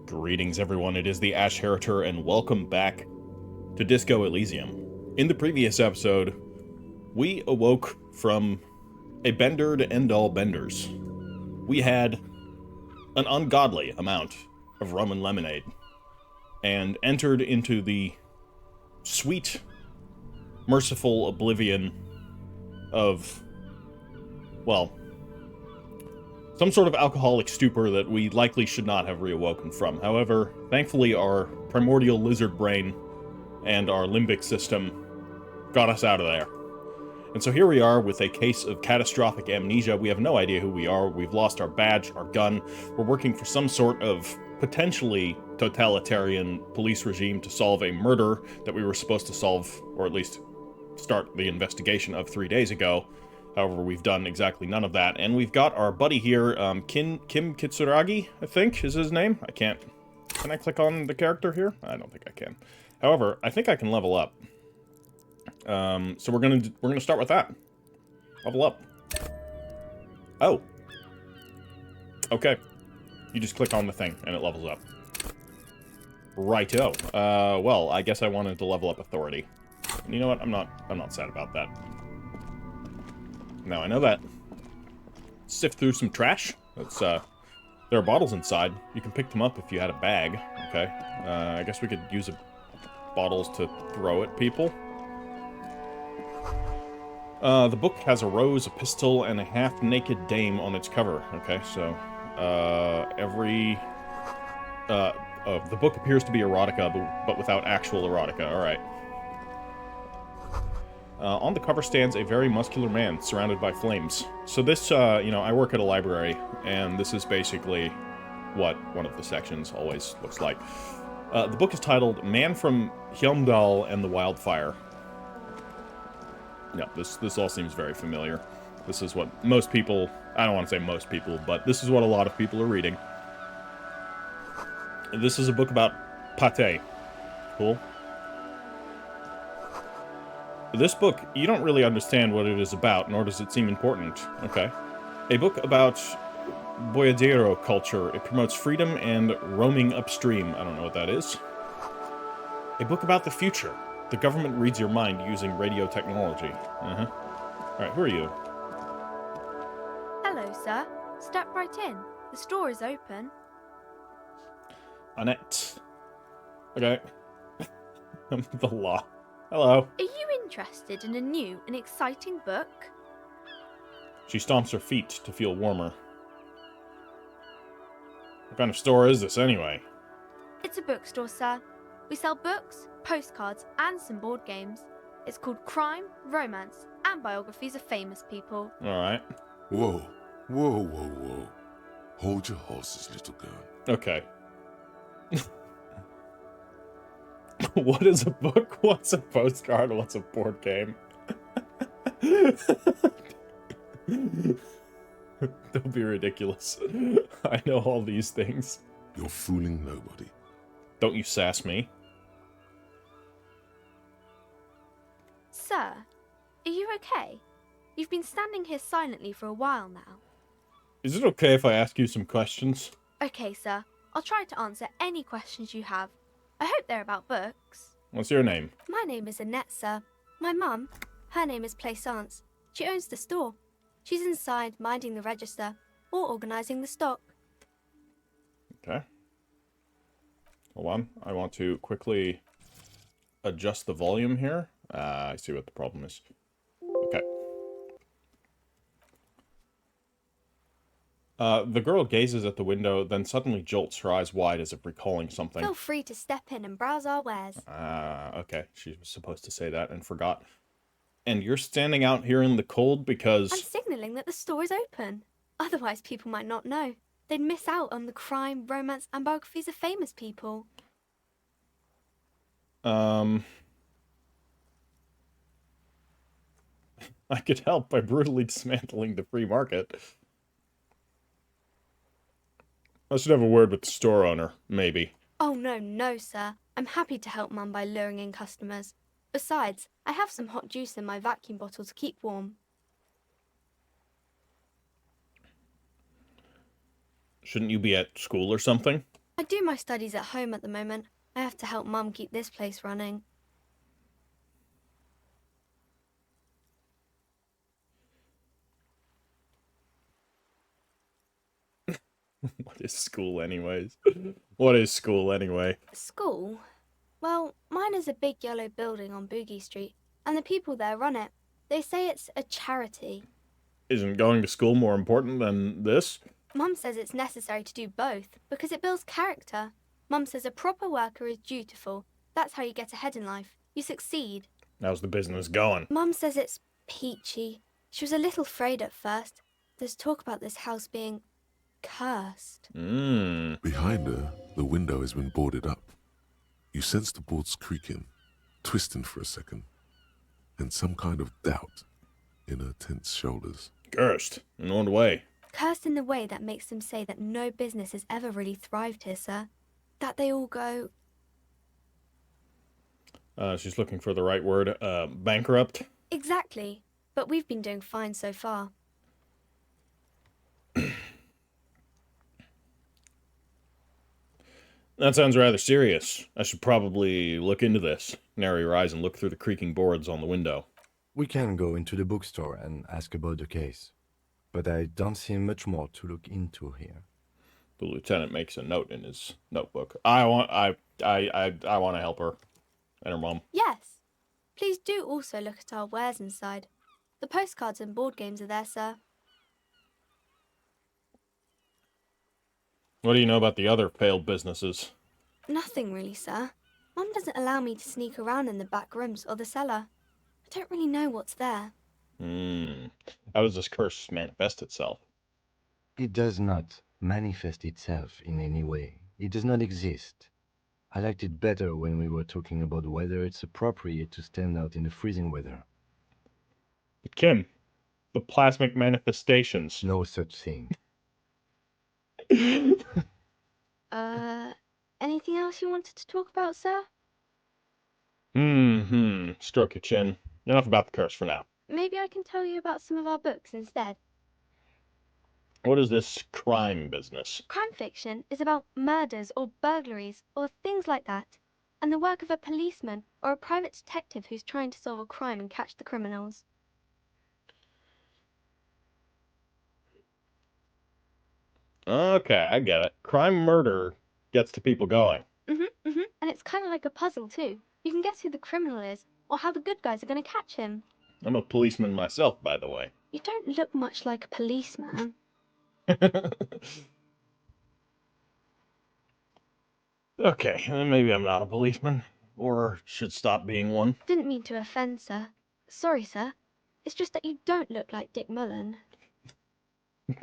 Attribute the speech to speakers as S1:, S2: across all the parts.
S1: Greetings everyone, it is the Ash Heritor, and welcome back to Disco Elysium. In the previous episode, we awoke from a bender to end all benders. We had an ungodly amount of rum and lemonade, and entered into the sweet, merciful oblivion of, well, some sort of alcoholic stupor that we likely should not have reawoken from. However, thankfully our primordial lizard brain and our limbic system got us out of there. And so here we are with a case of catastrophic amnesia. We have no idea who we are. We've lost our badge, our gun. We're working for some sort of potentially totalitarian police regime to solve a murder that we were supposed to solve, or at least start the investigation of 3 days ago. However, we've done exactly none of that, and we've got our buddy here, Kim Kitsuragi, I think is his name. Can I click on the character here? I don't think I can. However, I think I can level up. So we're gonna start with that. Level up. Oh. Okay. You just click on the thing, and it levels up. Righto. Well, I guess I wanted to level up authority. And you know what? I'm not sad about that. Now I know that. Sift through some trash. That's, there are bottles inside. You can pick them up if you had a bag. Okay. I guess we could use bottles to throw at people. The book has a rose, a pistol, and a half-naked dame on its cover. Okay, so, the book appears to be erotica, but without actual erotica. Alright. On the cover stands a very muscular man surrounded by flames. So this, I work at a library, and this is basically what one of the sections always looks like. The book is titled Man from Hjelmdal and the Wildfire. Yeah, this all seems very familiar. This is what most people, I don't want to say most people, but this is what a lot of people are reading. This is a book about pate. Cool. This book, you don't really understand what it is about, nor does it seem important. Okay. A book about boyadero culture. It promotes freedom and roaming upstream. I don't know what that is. A book about the future. The government reads your mind using radio technology. Uh-huh. Alright, who are you?
S2: Hello, sir. Step right in. The store is open.
S1: Annette. Okay. The law. Hello.
S2: Are you interested in a new and exciting book?
S1: She stomps her feet to feel warmer. What kind of store is this, anyway?
S2: It's a bookstore, sir. We sell books, postcards, and some board games. It's called Crime, Romance, and Biographies of Famous People.
S1: Alright.
S3: Whoa. Whoa, whoa, whoa. Hold your horses, little girl.
S1: Okay. What is a book? What's a postcard? What's a board game? Don't be ridiculous. I know all these things.
S3: You're fooling nobody.
S1: Don't you sass me.
S2: Sir, are you okay? You've been standing here silently for a while now.
S1: Is it okay if I ask you some questions?
S2: Okay, sir. I'll try to answer any questions you have. I hope they're about books.
S1: What's your name?
S2: My name is Annette, sir. My mum, her name is Plaisance. She owns the store. She's inside minding the register or organising the stock.
S1: Okay. Hold on. I want to quickly adjust the volume here. I see what the problem is. Okay. The girl gazes at the window, then suddenly jolts, her eyes wide as if recalling something.
S2: Feel free to step in and browse our wares.
S1: Okay. She was supposed to say that and forgot. And you're standing out here in the cold because...
S2: I'm signalling that the store is open. Otherwise, people might not know. They'd miss out on the crime, romance, and biographies of famous people.
S1: I could help by brutally dismantling the free market. I should have a word with the store owner, maybe.
S2: Oh, no, sir. I'm happy to help Mum by luring in customers. Besides, I have some hot juice in my vacuum bottle to keep warm.
S1: Shouldn't you be at school or something?
S2: I do my studies at home at the moment. I have to help Mum keep this place running.
S1: What is school anyways? What is school anyway?
S2: School? Well, mine is a big yellow building on Boogie Street, and the people there run it. They say it's a charity.
S1: Isn't going to school more important than this?
S2: Mum says it's necessary to do both because it builds character. Mum says a proper worker is dutiful. That's how you get ahead in life. You succeed.
S1: How's the business going?
S2: Mum says it's peachy. She was a little afraid at first. There's talk about this house being cursed.
S3: Behind her, the window has been boarded up. You sense the boards creaking, twisting for a second, and some kind of doubt in her tense shoulders.
S1: Cursed. In what way?
S2: Cursed in the way that makes them say that no business has ever really thrived here, sir. That they all go...
S1: She's looking for the right word. Bankrupt?
S2: Exactly. But we've been doing fine so far.
S1: That sounds rather serious. I should probably look into this. Narrow your eyes and look through the creaking boards on the window.
S4: We can go into the bookstore and ask about the case, but I don't see much more to look into here.
S1: The lieutenant makes a note in his notebook. I want to help her and her mom.
S2: Yes. Please do also look at our wares inside. The postcards and board games are there, sir.
S1: What do you know about the other failed businesses?
S2: Nothing really, sir. Mum doesn't allow me to sneak around in the back rooms or the cellar. I don't really know what's there.
S1: How does this curse manifest itself?
S4: It does not manifest itself in any way. It does not exist. I liked it better when we were talking about whether it's appropriate to stand out in the freezing weather.
S1: Kim, the plasmic manifestations.
S4: No such thing.
S2: Anything else you wanted to talk about, sir?
S1: Stroke your chin. Enough about the curse for now.
S2: Maybe I can tell you about some of our books instead.
S1: What is this crime business?
S2: Crime fiction is about murders or burglaries or things like that, and the work of a policeman or a private detective who's trying to solve a crime and catch the criminals.
S1: Okay, I get it. Crime murder gets the people going.
S2: And it's kind of like a puzzle too. You can guess who the criminal is or how the good guys are going to catch him.
S1: I'm a policeman myself, by the way.
S2: You don't look much like a policeman.
S1: Okay, then maybe I'm not a policeman. Or should stop being one.
S2: Didn't mean to offend, sir. Sorry, sir. It's just that you don't look like Dick Mullen.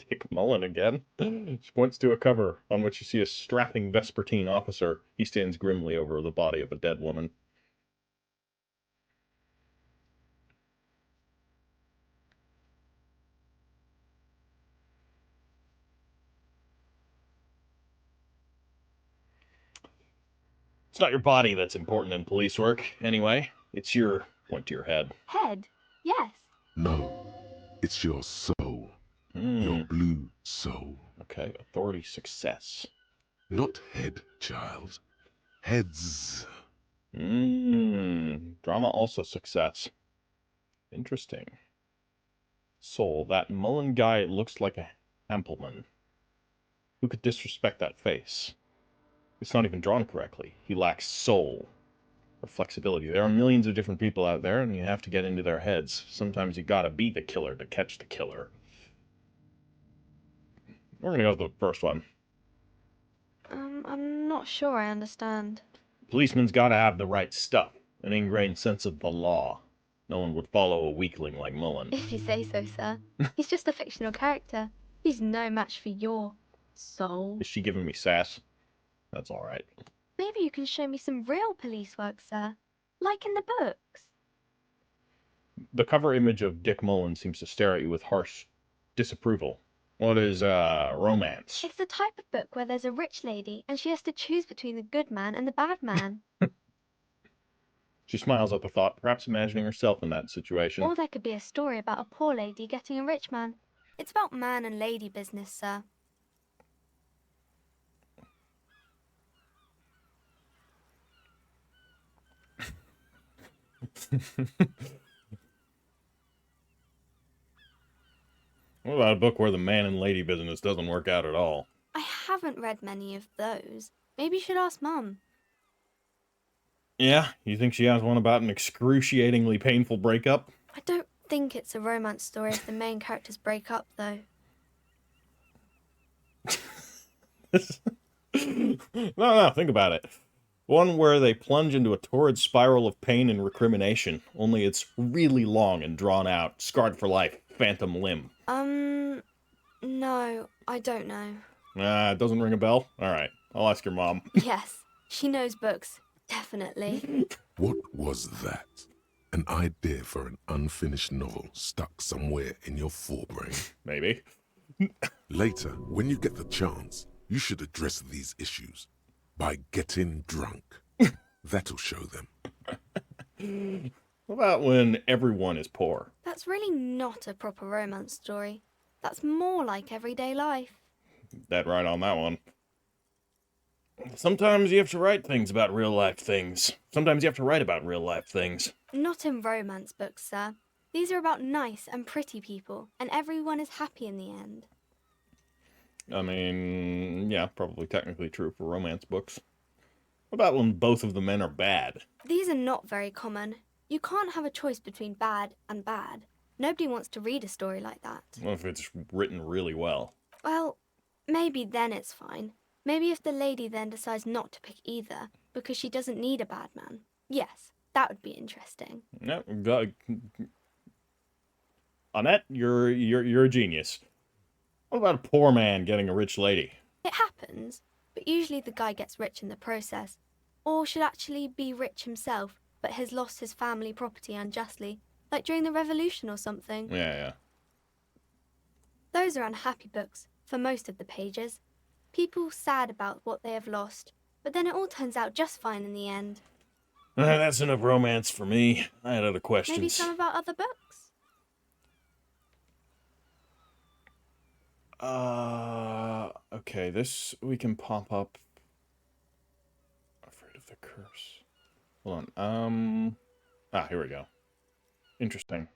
S1: Dick Mullen again. She points to a cover on which you see a strapping Vespertine officer. He stands grimly over the body of a dead woman. It's not your body that's important in police work, anyway. It's your... point to your head.
S2: Head? Yes.
S3: No, it's your soul. Your blue soul.
S1: Okay, authority success.
S3: Not head, child. Heads.
S1: Drama also success. Interesting. Soul, that Mullen guy looks like a Hampelman. Who could disrespect that face? It's not even drawn correctly. He lacks soul or flexibility. There are millions of different people out there, and you have to get into their heads. Sometimes you gotta be the killer to catch the killer. We're gonna go with the first one.
S2: I'm not sure I understand.
S1: Policeman's gotta have the right stuff, an ingrained sense of the law. No one would follow a weakling like Mullen.
S2: If you say so, sir. He's just a fictional character. He's no match for your soul.
S1: Is she giving me sass? That's alright.
S2: Maybe you can show me some real police work, sir. Like in the books.
S1: The cover image of Dick Mullen seems to stare at you with harsh disapproval. What is, romance?
S2: It's the type of book where there's a rich lady and she has to choose between the good man and the bad man.
S1: She smiles at the thought, perhaps imagining herself in that situation.
S2: Or there could be a story about a poor lady getting a rich man. It's about man and lady business, sir.
S1: What about a book where the man and lady business doesn't work out at all?
S2: I haven't read many of those. Maybe you should ask Mum.
S1: Yeah? You think she has one about an excruciatingly painful breakup?
S2: I don't think it's a romance story if the main characters break up, though.
S1: No, think about it. One where they plunge into a torrid spiral of pain and recrimination, only it's really long and drawn out, scarred for life, phantom limb.
S2: No, I don't know.
S1: It doesn't ring a bell? Alright, I'll ask your mom.
S2: Yes, she knows books. Definitely.
S3: What was that? An idea for an unfinished novel stuck somewhere in your forebrain.
S1: Maybe.
S3: Later, when you get the chance, you should address these issues by getting drunk. That'll show them.
S1: What about when everyone is poor?
S2: That's really not a proper romance story. That's more like everyday life.
S1: Dead right on that one. Sometimes you have to write things about real-life things. Sometimes you have to write about real-life things.
S2: Not in romance books, sir. These are about nice and pretty people, and everyone is happy in the end.
S1: I mean, yeah, probably technically true for romance books. What about when both of the men are bad?
S2: These are not very common. You can't have a choice between bad and bad. Nobody wants to read a story like that.
S1: Well, if it's written really well.
S2: Well, maybe then it's fine. Maybe if the lady then decides not to pick either, because she doesn't need a bad man. Yes, that would be interesting.
S1: No, Annette, you're a genius. What about a poor man getting a rich lady?
S2: It happens, but usually the guy gets rich in the process. Or should actually be rich himself, but has lost his family property unjustly, like during the revolution or something.
S1: Yeah.
S2: Those are unhappy books, for most of the pages. People sad about what they have lost, but then it all turns out just fine in the end.
S1: That's enough romance for me. I had other questions.
S2: Maybe some about other books?
S1: Okay, this we can pop up. Afraid of the curse. Hold on. Here we go. Interesting.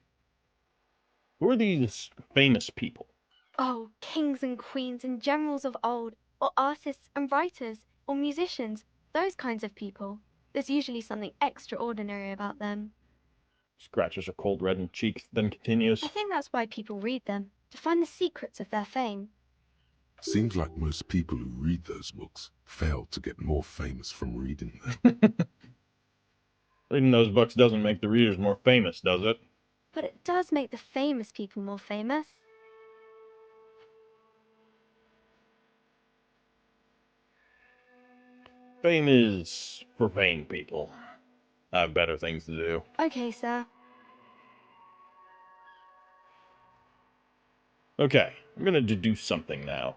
S1: Who are these famous people?
S2: Oh, kings and queens and generals of old, or artists and writers, or musicians, those kinds of people. There's usually something extraordinary about them.
S1: Scratches a cold reddened cheek, then continues.
S2: I think that's why people read them, to find the secrets of their fame.
S3: Seems like most people who read those books fail to get more famous from reading them.
S1: Reading those books doesn't make the readers more famous, does it?
S2: But it does make the famous people more famous.
S1: Fame is for vain people. I have better things to do.
S2: Okay, sir.
S1: Okay, I'm gonna deduce something now.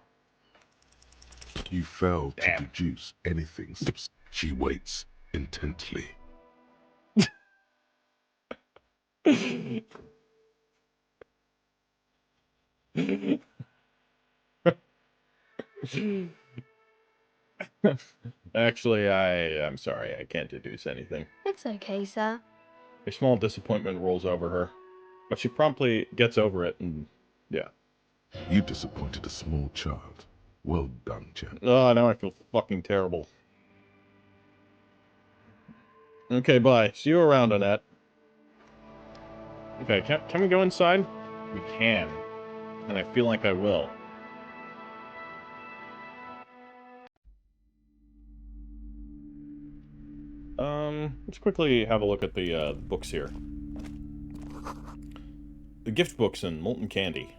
S3: You fail to
S1: Damn.
S3: deduce anything. She waits intently.
S1: Actually, I'm sorry, I can't deduce anything.
S2: It's okay, sir.
S1: A small disappointment rolls over her, but she promptly gets over it and, yeah.
S3: You disappointed a small child. Well done, Jen.
S1: Oh, now I feel fucking terrible. Okay, bye. See you around, Annette. Okay, can we go inside? We can. And I feel like I will. Let's quickly have a look at the books here. The gift books and molten candy.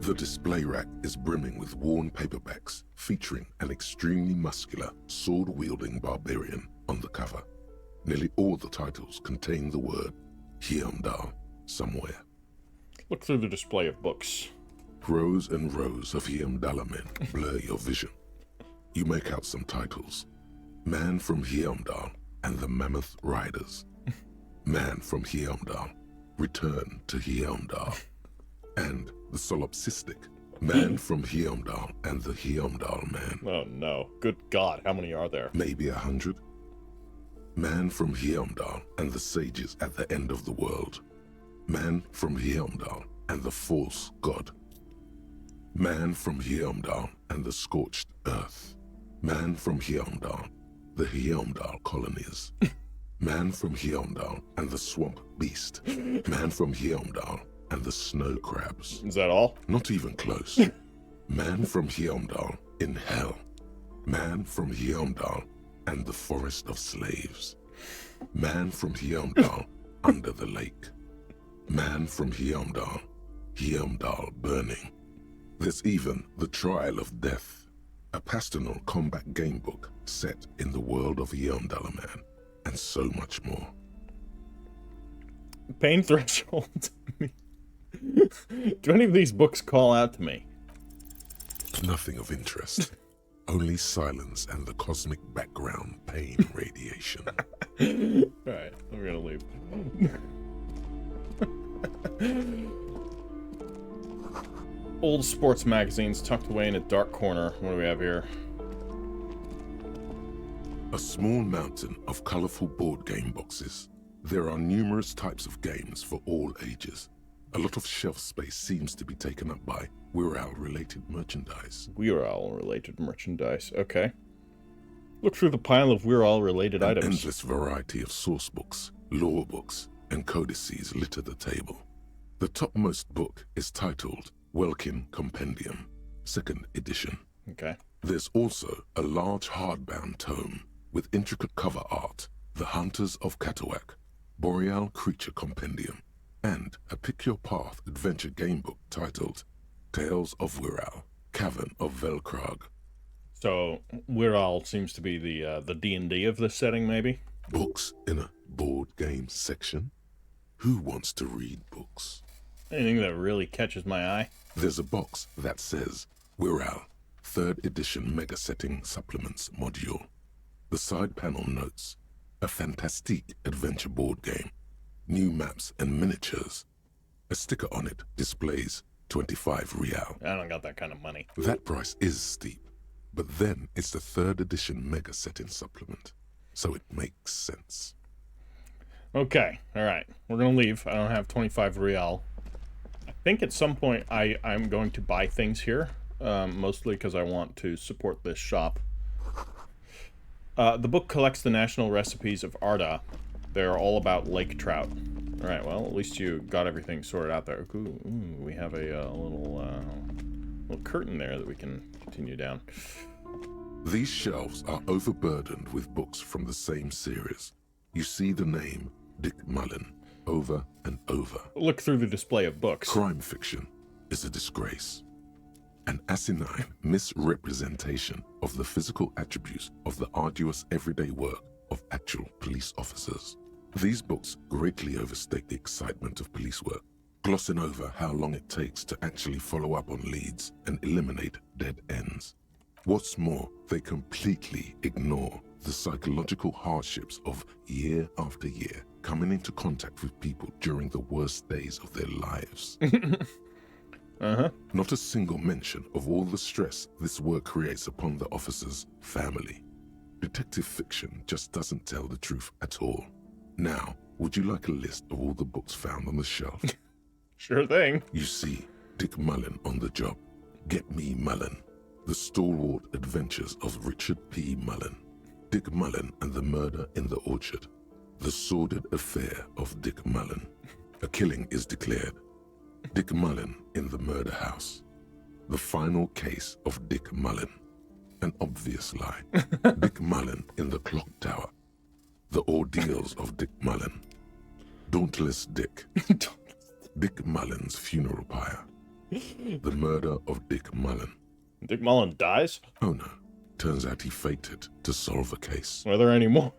S3: The display rack is brimming with worn paperbacks featuring an extremely muscular, sword-wielding barbarian on the cover. Nearly all the titles contain the word Heimdall somewhere.
S1: Look through the display of books.
S3: Rows and rows of Heimdall men blur your vision. You make out some titles. Man from Heimdall and the Mammoth Riders. Man from Heimdall, Return to Heimdall. And the solipsistic Man from Heimdall and the Heimdall Man.
S1: Oh no. Good God, how many are there?
S3: Maybe 100. Man from Heimdall and the sages at the end of the world. Man from Heimdall and the false god. Man from Heimdall and the scorched earth. Man from Heimdall, the Heimdall colonies. Man from Heimdall and the swamp beast. Man from Heimdall and the snow crabs.
S1: Is that all?
S3: Not even close. Man from Heimdall in hell. Man from Heimdall and the forest of slaves. Man from Heimdall under the lake. Man from Heimdall, Heimdall burning. There's even The Trial of Death, a pastoral combat game book set in the world of Heimdall Man, and so much more.
S1: Pain threshold. Do any of these books call out to me?
S3: Nothing of interest. Only silence and the cosmic background pain radiation.
S1: Alright, we're gonna leave. Old sports magazines tucked away in a dark corner. What do we have here?
S3: A small mountain of colorful board game boxes. There are numerous types of games for all ages. A lot of shelf space seems to be taken up by Wirral-related merchandise.
S1: Wirral-related merchandise, okay. Look through the pile of Wirral-related items.
S3: An endless variety of source books, lore books, and codices litter the table. The topmost book is titled Welkin Compendium, 2nd edition.
S1: Okay.
S3: There's also a large hardbound tome with intricate cover art, The Hunters of Catawak, Boreal Creature Compendium, and a Pick Your Path adventure game book titled Tales of Wirral, Cavern of Velkrag.
S1: So, Wirral seems to be the D&D of this setting, maybe?
S3: Books in a board game section? Who wants to read books?
S1: Anything that really catches my eye?
S3: There's a box that says Wirral, 3rd edition Mega Setting Supplements Module. The side panel notes, a fantastique adventure board game, new maps and miniatures. A sticker on it displays 25 real.
S1: I don't got that kind of money.
S3: That price is steep, but then it's the 3rd edition Mega Setting Supplement, so it makes sense.
S1: Okay, alright. We're gonna leave. I don't have 25 real. I think at some point I'm going to buy things here, mostly because I want to support this shop. The book collects the national recipes of Arda. They're all about lake trout. Alright, well, at least you got everything sorted out there. Ooh, we have a little curtain there that we can continue down.
S3: These shelves are overburdened with books from the same series. You see the name Dick Mullen over and over.
S1: Look through the display of books.
S3: Crime fiction is a disgrace. An asinine misrepresentation of the physical attributes of the arduous everyday work of actual police officers. These books greatly overstate the excitement of police work, glossing over how long it takes to actually follow up on leads and eliminate dead ends. What's more, they completely ignore the psychological hardships of year after year coming into contact with people during the worst days of their lives. Not a single mention of all the stress this work creates upon the officer's family. Detective fiction just doesn't tell the truth at all. Now, would you like a list of all the books found on the shelf?
S1: Sure thing.
S3: You see Dick Mullen on the job. Get Me Mullen. The Stalwart Adventures of Richard P. Mullen. Dick Mullen and the Murder in the Orchard. The Sordid Affair of Dick Mullen. A killing is declared. Dick Mullen in the Murder House. The Final Case of Dick Mullen. An obvious lie. Dick Mullen in the Clock Tower. The Ordeals of Dick Mullen. Dauntless Dick. Dick Mullen's Funeral Pyre. The Murder of Dick Mullen.
S1: Dick Mullen dies?
S3: Oh no. Turns out he faked it to solve a case.
S1: Are there any more?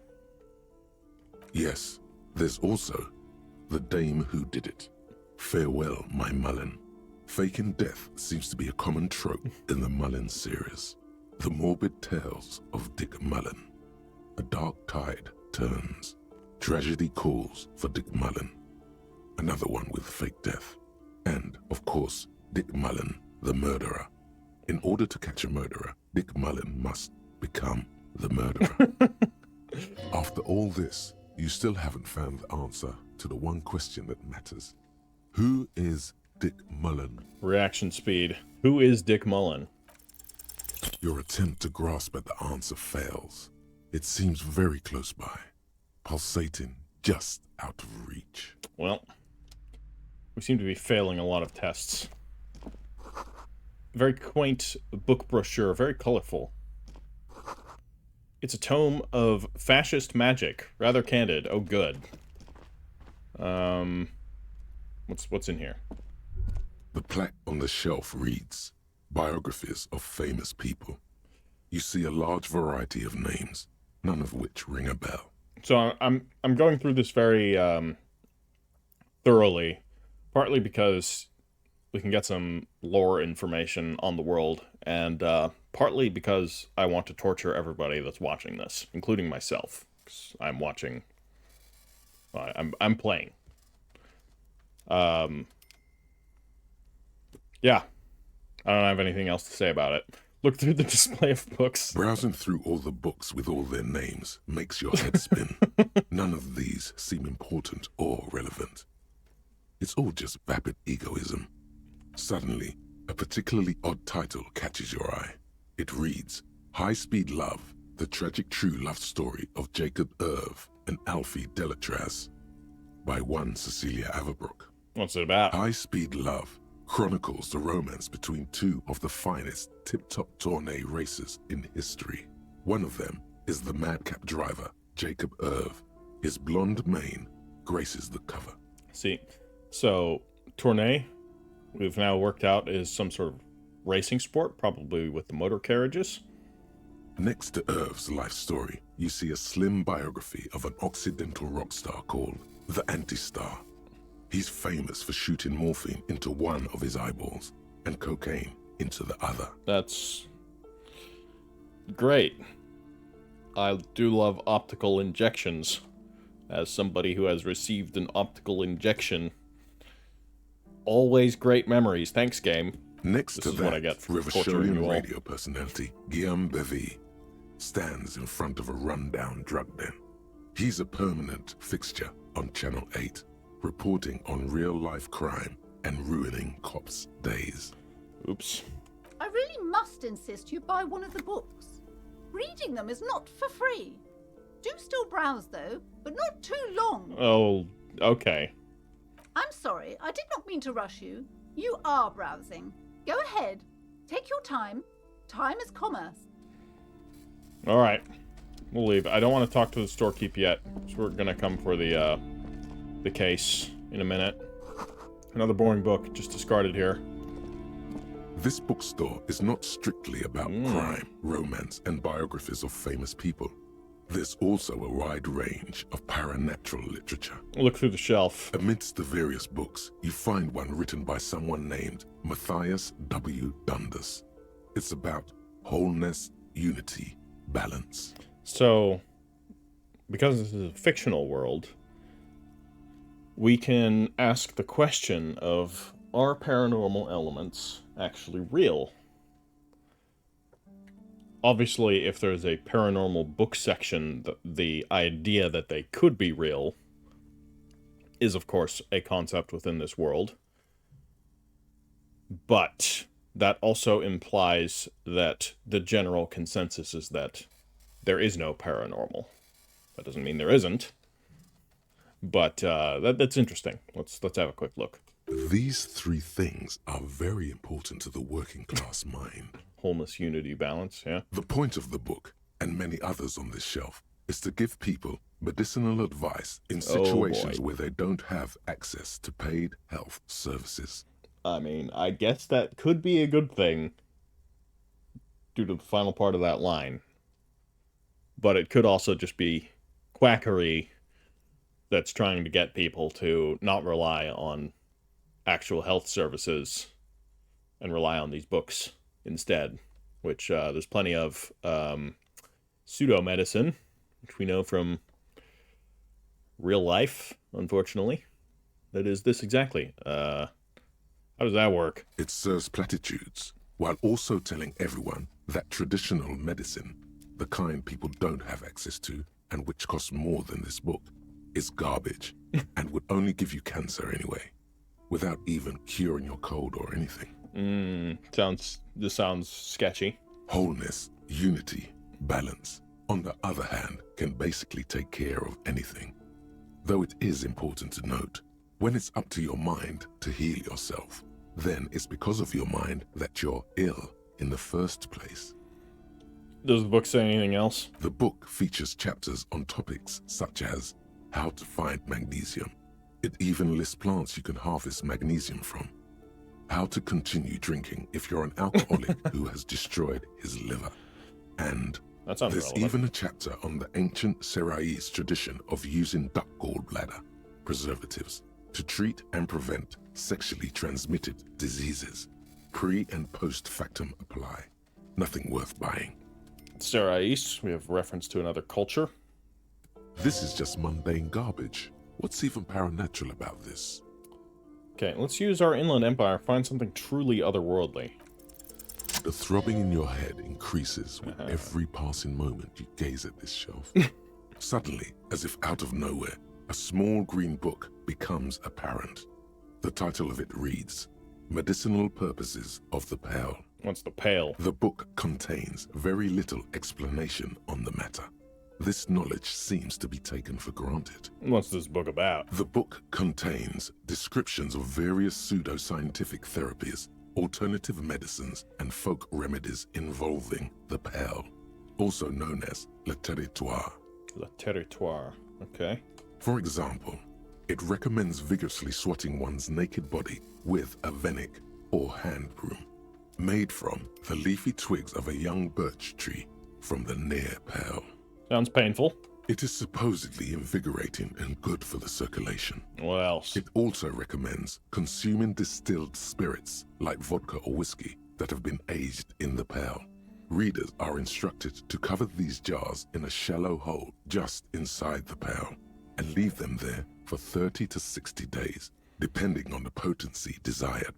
S3: Yes. There's also The Dame Who Did It. Farewell, My Mullen. Faking death seems to be a common trope in the Mullen series. The morbid tales of Dick Mullen. A dark tide turns. Tragedy calls for Dick Mullen. Another one with fake death. And, of course, Dick Mullen, the murderer. In order to catch a murderer, Dick Mullen must become the murderer. After all this, you still haven't found the answer to the one question that matters. Who is Dick Mullen?
S1: Reaction speed. Who is Dick Mullen?
S3: Your attempt to grasp at the answer fails. It seems very close by, pulsating just out of reach.
S1: Well, we seem to be failing a lot of tests. Very quaint book brochure, very colorful. It's a tome of fascist magic, rather candid. Oh, good. What's in here?
S3: The plaque on the shelf reads, Biographies of Famous People. You see a large variety of names, none of which ring a bell.
S1: So I'm going through this very thoroughly, partly because we can get some lore information on the world, and partly because I want to torture everybody that's watching this, including myself, 'cause I'm watching. I'm playing. Yeah, I don't have anything else to say about it. Look through the display of books.
S3: Browsing through all the books with all their names makes your head spin. None of these seem important or relevant. It's all just vapid egoism. Suddenly, a particularly odd title catches your eye. It reads, High Speed Love, the tragic true love story of Jacob Irv and Alfie Delatraz, by one Cecilia Averbrook.
S1: What's it about?
S3: High Speed Love chronicles the romance between two of the finest tip-top tourney racers in history. One of them is the madcap driver, Jacob Irv. His blonde mane graces the cover.
S1: See, so tourney, we've now worked out, is some sort of racing sport, probably with the motor carriages.
S3: Next to Irv's life story, you see a slim biography of an Occidental rock star called the Anti-Star. He's famous for shooting morphine into one of his eyeballs and cocaine into the other.
S1: That's great. I do love optical injections. As somebody who has received an optical injection, always great memories. Thanks, game.
S3: Next
S1: This
S3: to
S1: is
S3: that,
S1: what I get for torturing you
S3: Rivasholian
S1: all.
S3: radio personality Guillaume Bevy stands in front of a rundown drug den. He's a permanent fixture on Channel 8, reporting on real-life crime and ruining cops' days.
S1: Oops.
S5: I really must insist you buy one of the books. Reading them is not for free. Do still browse, though, but not too long.
S1: Oh, okay.
S5: I'm sorry, I did not mean to rush you. You are browsing. Go ahead. Take your time. Time is commerce.
S1: All right. We'll leave. I don't want to talk to the storekeep yet, so we're going to come for the case in a minute. Another boring book, just discarded here.
S3: This bookstore is not strictly about crime, romance, and biographies of famous people. There's also a wide range of paranatural literature.
S1: Look through the shelf.
S3: Amidst the various books, you find one written by someone named Matthias W. Dundas. It's about wholeness, unity, balance.
S1: So, because this is a fictional world, we can ask the question of, are paranormal elements actually real? Obviously, if there's a paranormal book section, the idea that they could be real is, of course, a concept within this world. But that also implies that the general consensus is that there is no paranormal. That doesn't mean there isn't. But that's interesting. Let's have a quick look.
S3: These three things are very important to the working class mind.
S1: Wholeness, unity, balance, yeah?
S3: The point of the book, and many others on this shelf, is to give people medicinal advice in situations where they don't have access to paid health services.
S1: I mean, I guess that could be a good thing due to the final part of that line. But it could also just be quackery that's trying to get people to not rely on actual health services and rely on these books instead, which there's plenty of pseudo-medicine, which we know from real life, unfortunately. That is this exactly. How does that work?
S3: It serves platitudes, while also telling everyone that traditional medicine, the kind people don't have access to and which costs more than this book, is garbage and would only give you cancer anyway, without even curing your cold or anything.
S1: This sounds sketchy.
S3: Wholeness, unity, balance, on the other hand, can basically take care of anything. Though it is important to note, when it's up to your mind to heal yourself, then it's because of your mind that you're ill in the first place.
S1: Does the book say anything else?
S3: The book features chapters on topics such as how to find magnesium. It even lists plants you can harvest magnesium from. How to continue drinking if you're an alcoholic who has destroyed his liver. And
S1: That sounds
S3: there's
S1: relevant.
S3: even a chapter on the ancient Seraïs tradition of using duck gallbladder preservatives to treat and prevent sexually transmitted diseases. Pre and post factum apply. Nothing worth buying.
S1: Seraïs, we have reference to another culture.
S3: This is just mundane garbage. What's even paranatural about this?
S1: Okay, let's use our Inland Empire, find something truly otherworldly.
S3: The throbbing in your head increases with every passing moment you gaze at this shelf. Suddenly, as if out of nowhere, a small green book becomes apparent. The title of it reads, Medicinal Purposes of the Pale.
S1: What's the pale?
S3: The book contains very little explanation on the matter. This knowledge seems to be taken for granted.
S1: What's this book about?
S3: The book contains descriptions of various pseudoscientific therapies, alternative medicines, and folk remedies involving the pale, also known as le territoire.
S1: Le territoire. Okay.
S3: For example, it recommends vigorously swatting one's naked body with a venik or hand broom, made from the leafy twigs of a young birch tree from the near pale.
S1: Sounds painful.
S3: It is supposedly invigorating and good for the circulation.
S1: What else?
S3: It also recommends consuming distilled spirits like vodka or whiskey that have been aged in the pale. Readers are instructed to cover these jars in a shallow hole just inside the pale and leave them there for 30 to 60 days, depending on the potency desired.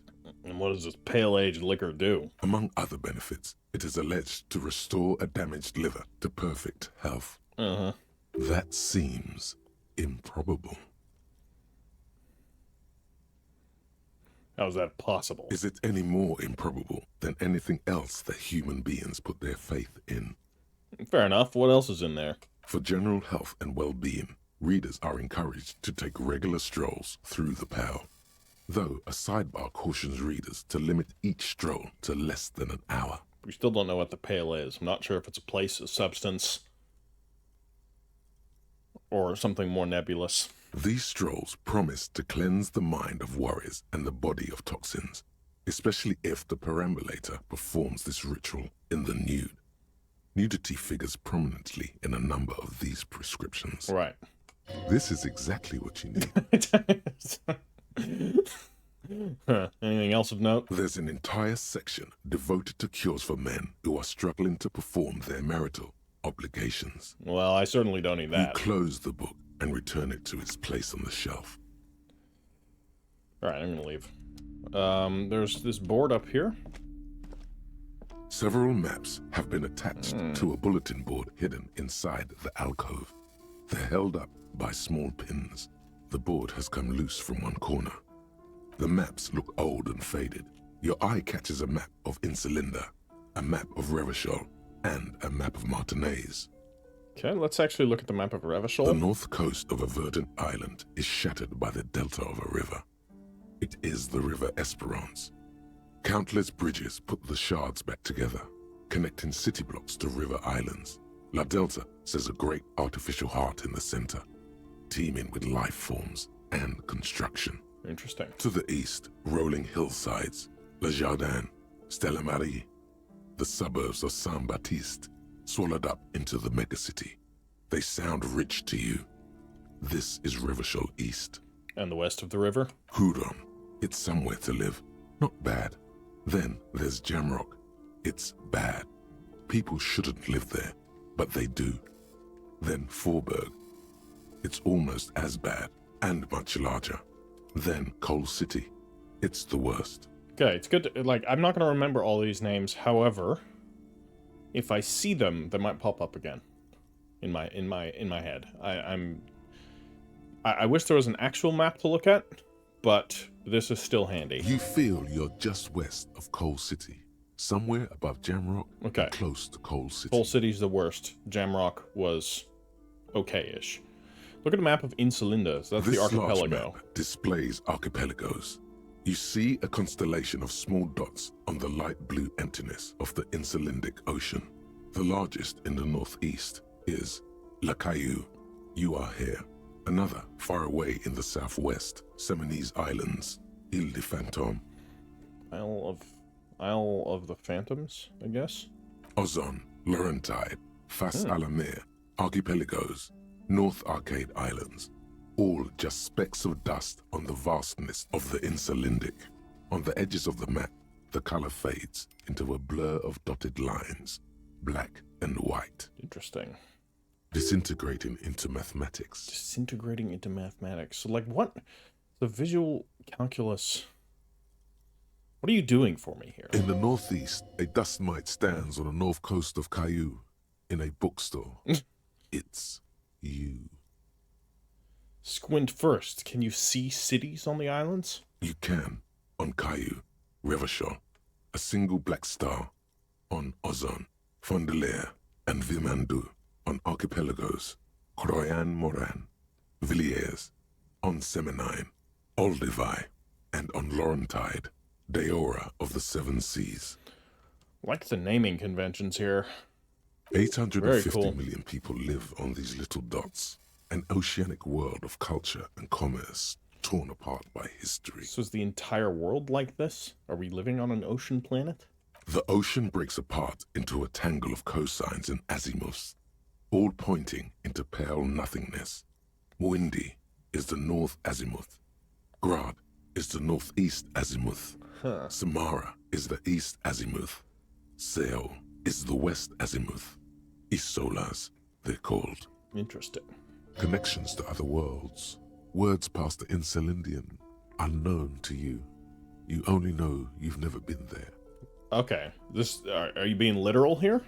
S1: And what does this pale-aged liquor do?
S3: Among other benefits, it is alleged to restore a damaged liver to perfect health.
S1: Uh-huh.
S3: That seems improbable.
S1: How is that possible?
S3: Is it any more improbable than anything else that human beings put their faith in?
S1: Fair enough. What else is in there?
S3: For general health and well-being, readers are encouraged to take regular strolls through the pale, though a sidebar cautions readers to limit each stroll to less than an hour.
S1: We still don't know what the pale is. I'm not sure if it's a place, a substance, or something more nebulous.
S3: These strolls promise to cleanse the mind of worries and the body of toxins, especially if the perambulator performs this ritual in the nude. Nudity figures prominently in a number of these prescriptions.
S1: Right.
S3: This is exactly what you need.
S1: Anything else of note?
S3: There's an entire section devoted to cures for men who are struggling to perform their marital obligations.
S1: Well, I certainly don't need
S3: You
S1: that.
S3: close the book and return it to its place on the shelf.
S1: Alright, I'm gonna leave. There's this board up here.
S3: Several maps have been attached to a bulletin board hidden inside the alcove. They're held up by small pins. The board has come loose from one corner. The maps look old and faded. Your eye catches a map of Insulinda, a map of Revachol, and a map of Martinez.
S1: Okay, let's actually look at the map of
S3: The
S1: Revachol.
S3: north coast of a verdant island is shattered by the delta of a river. It is the River Esperance. Countless bridges put the shards back together, connecting city blocks to river islands. La Delta says a great artificial heart in the center, teeming with life forms and construction.
S1: Interesting.
S3: To the east, rolling hillsides, Le Jardin, Stella Marie, the suburbs of Saint-Baptiste, swallowed up into the megacity. They sound rich to you. This is Revachol East.
S1: And the west of the river?
S3: Huron, it's somewhere to live. Not bad. Then there's Jamrock. It's bad. People shouldn't live there, but they do. Then Forberg. It's almost as bad and much larger. Then Coal City. It's the worst.
S1: Okay, it's good to, like, I'm not gonna remember all these names, however, if I see them, they might pop up again in my head. I wish there was an actual map to look at, but this is still handy.
S3: You feel you're just west of Coal City, somewhere above Jamrock,
S1: Okay.
S3: close to Coal City.
S1: Coal City's the worst. Jamrock was okay-ish. Look at the map of Insulinda. So that's
S3: This
S1: the archipelago.
S3: large map displays archipelagos. You see a constellation of small dots on the light blue emptiness of the Insulindic Ocean. The largest in the northeast is La Caillou. You are here. Another far away in the southwest, Seminese Islands, Ile de Fantôme.
S1: Isle of the Phantoms, I guess.
S3: Ozon, Laurentide, Fas a la Mer, Archipelagos, North Arcade Islands, all just specks of dust on the vastness of the Insulindic. On the edges of the map, the color fades into a blur of dotted lines, black and white,
S1: Interesting.
S3: disintegrating into mathematics.
S1: Disintegrating into mathematics. So, like, what? The visual calculus... What are you doing for me here?
S3: In the northeast, a dust mite stands on the north coast of Caillou in a bookstore. It's you.
S1: Squint first. Can you see cities on the islands?
S3: You can, on Caillou, Revachol, a single black star, on Ozon, Fondelier, and Vilmandu, on archipelagos, Croyan Moran, Villiers, on Seminine, Olduvai, and on Laurentide, Deora of the Seven Seas.
S1: Like the naming conventions here.
S3: 850
S1: Very cool.
S3: million people live on these little dots, an oceanic world of culture and commerce torn apart by history.
S1: So is the entire world like this? Are we living on an ocean planet?
S3: The ocean breaks apart into a tangle of cosines and azimuths, all pointing into pale nothingness. Windy is the north azimuth. Grad is the northeast azimuth. Samara is the east azimuth. Seo is the west azimuth. Isolas, they're called.
S1: Interesting.
S3: Connections to other worlds. Words past the Insulindian, unknown to you. You only know you've never been there.
S1: Okay. This are you being literal here?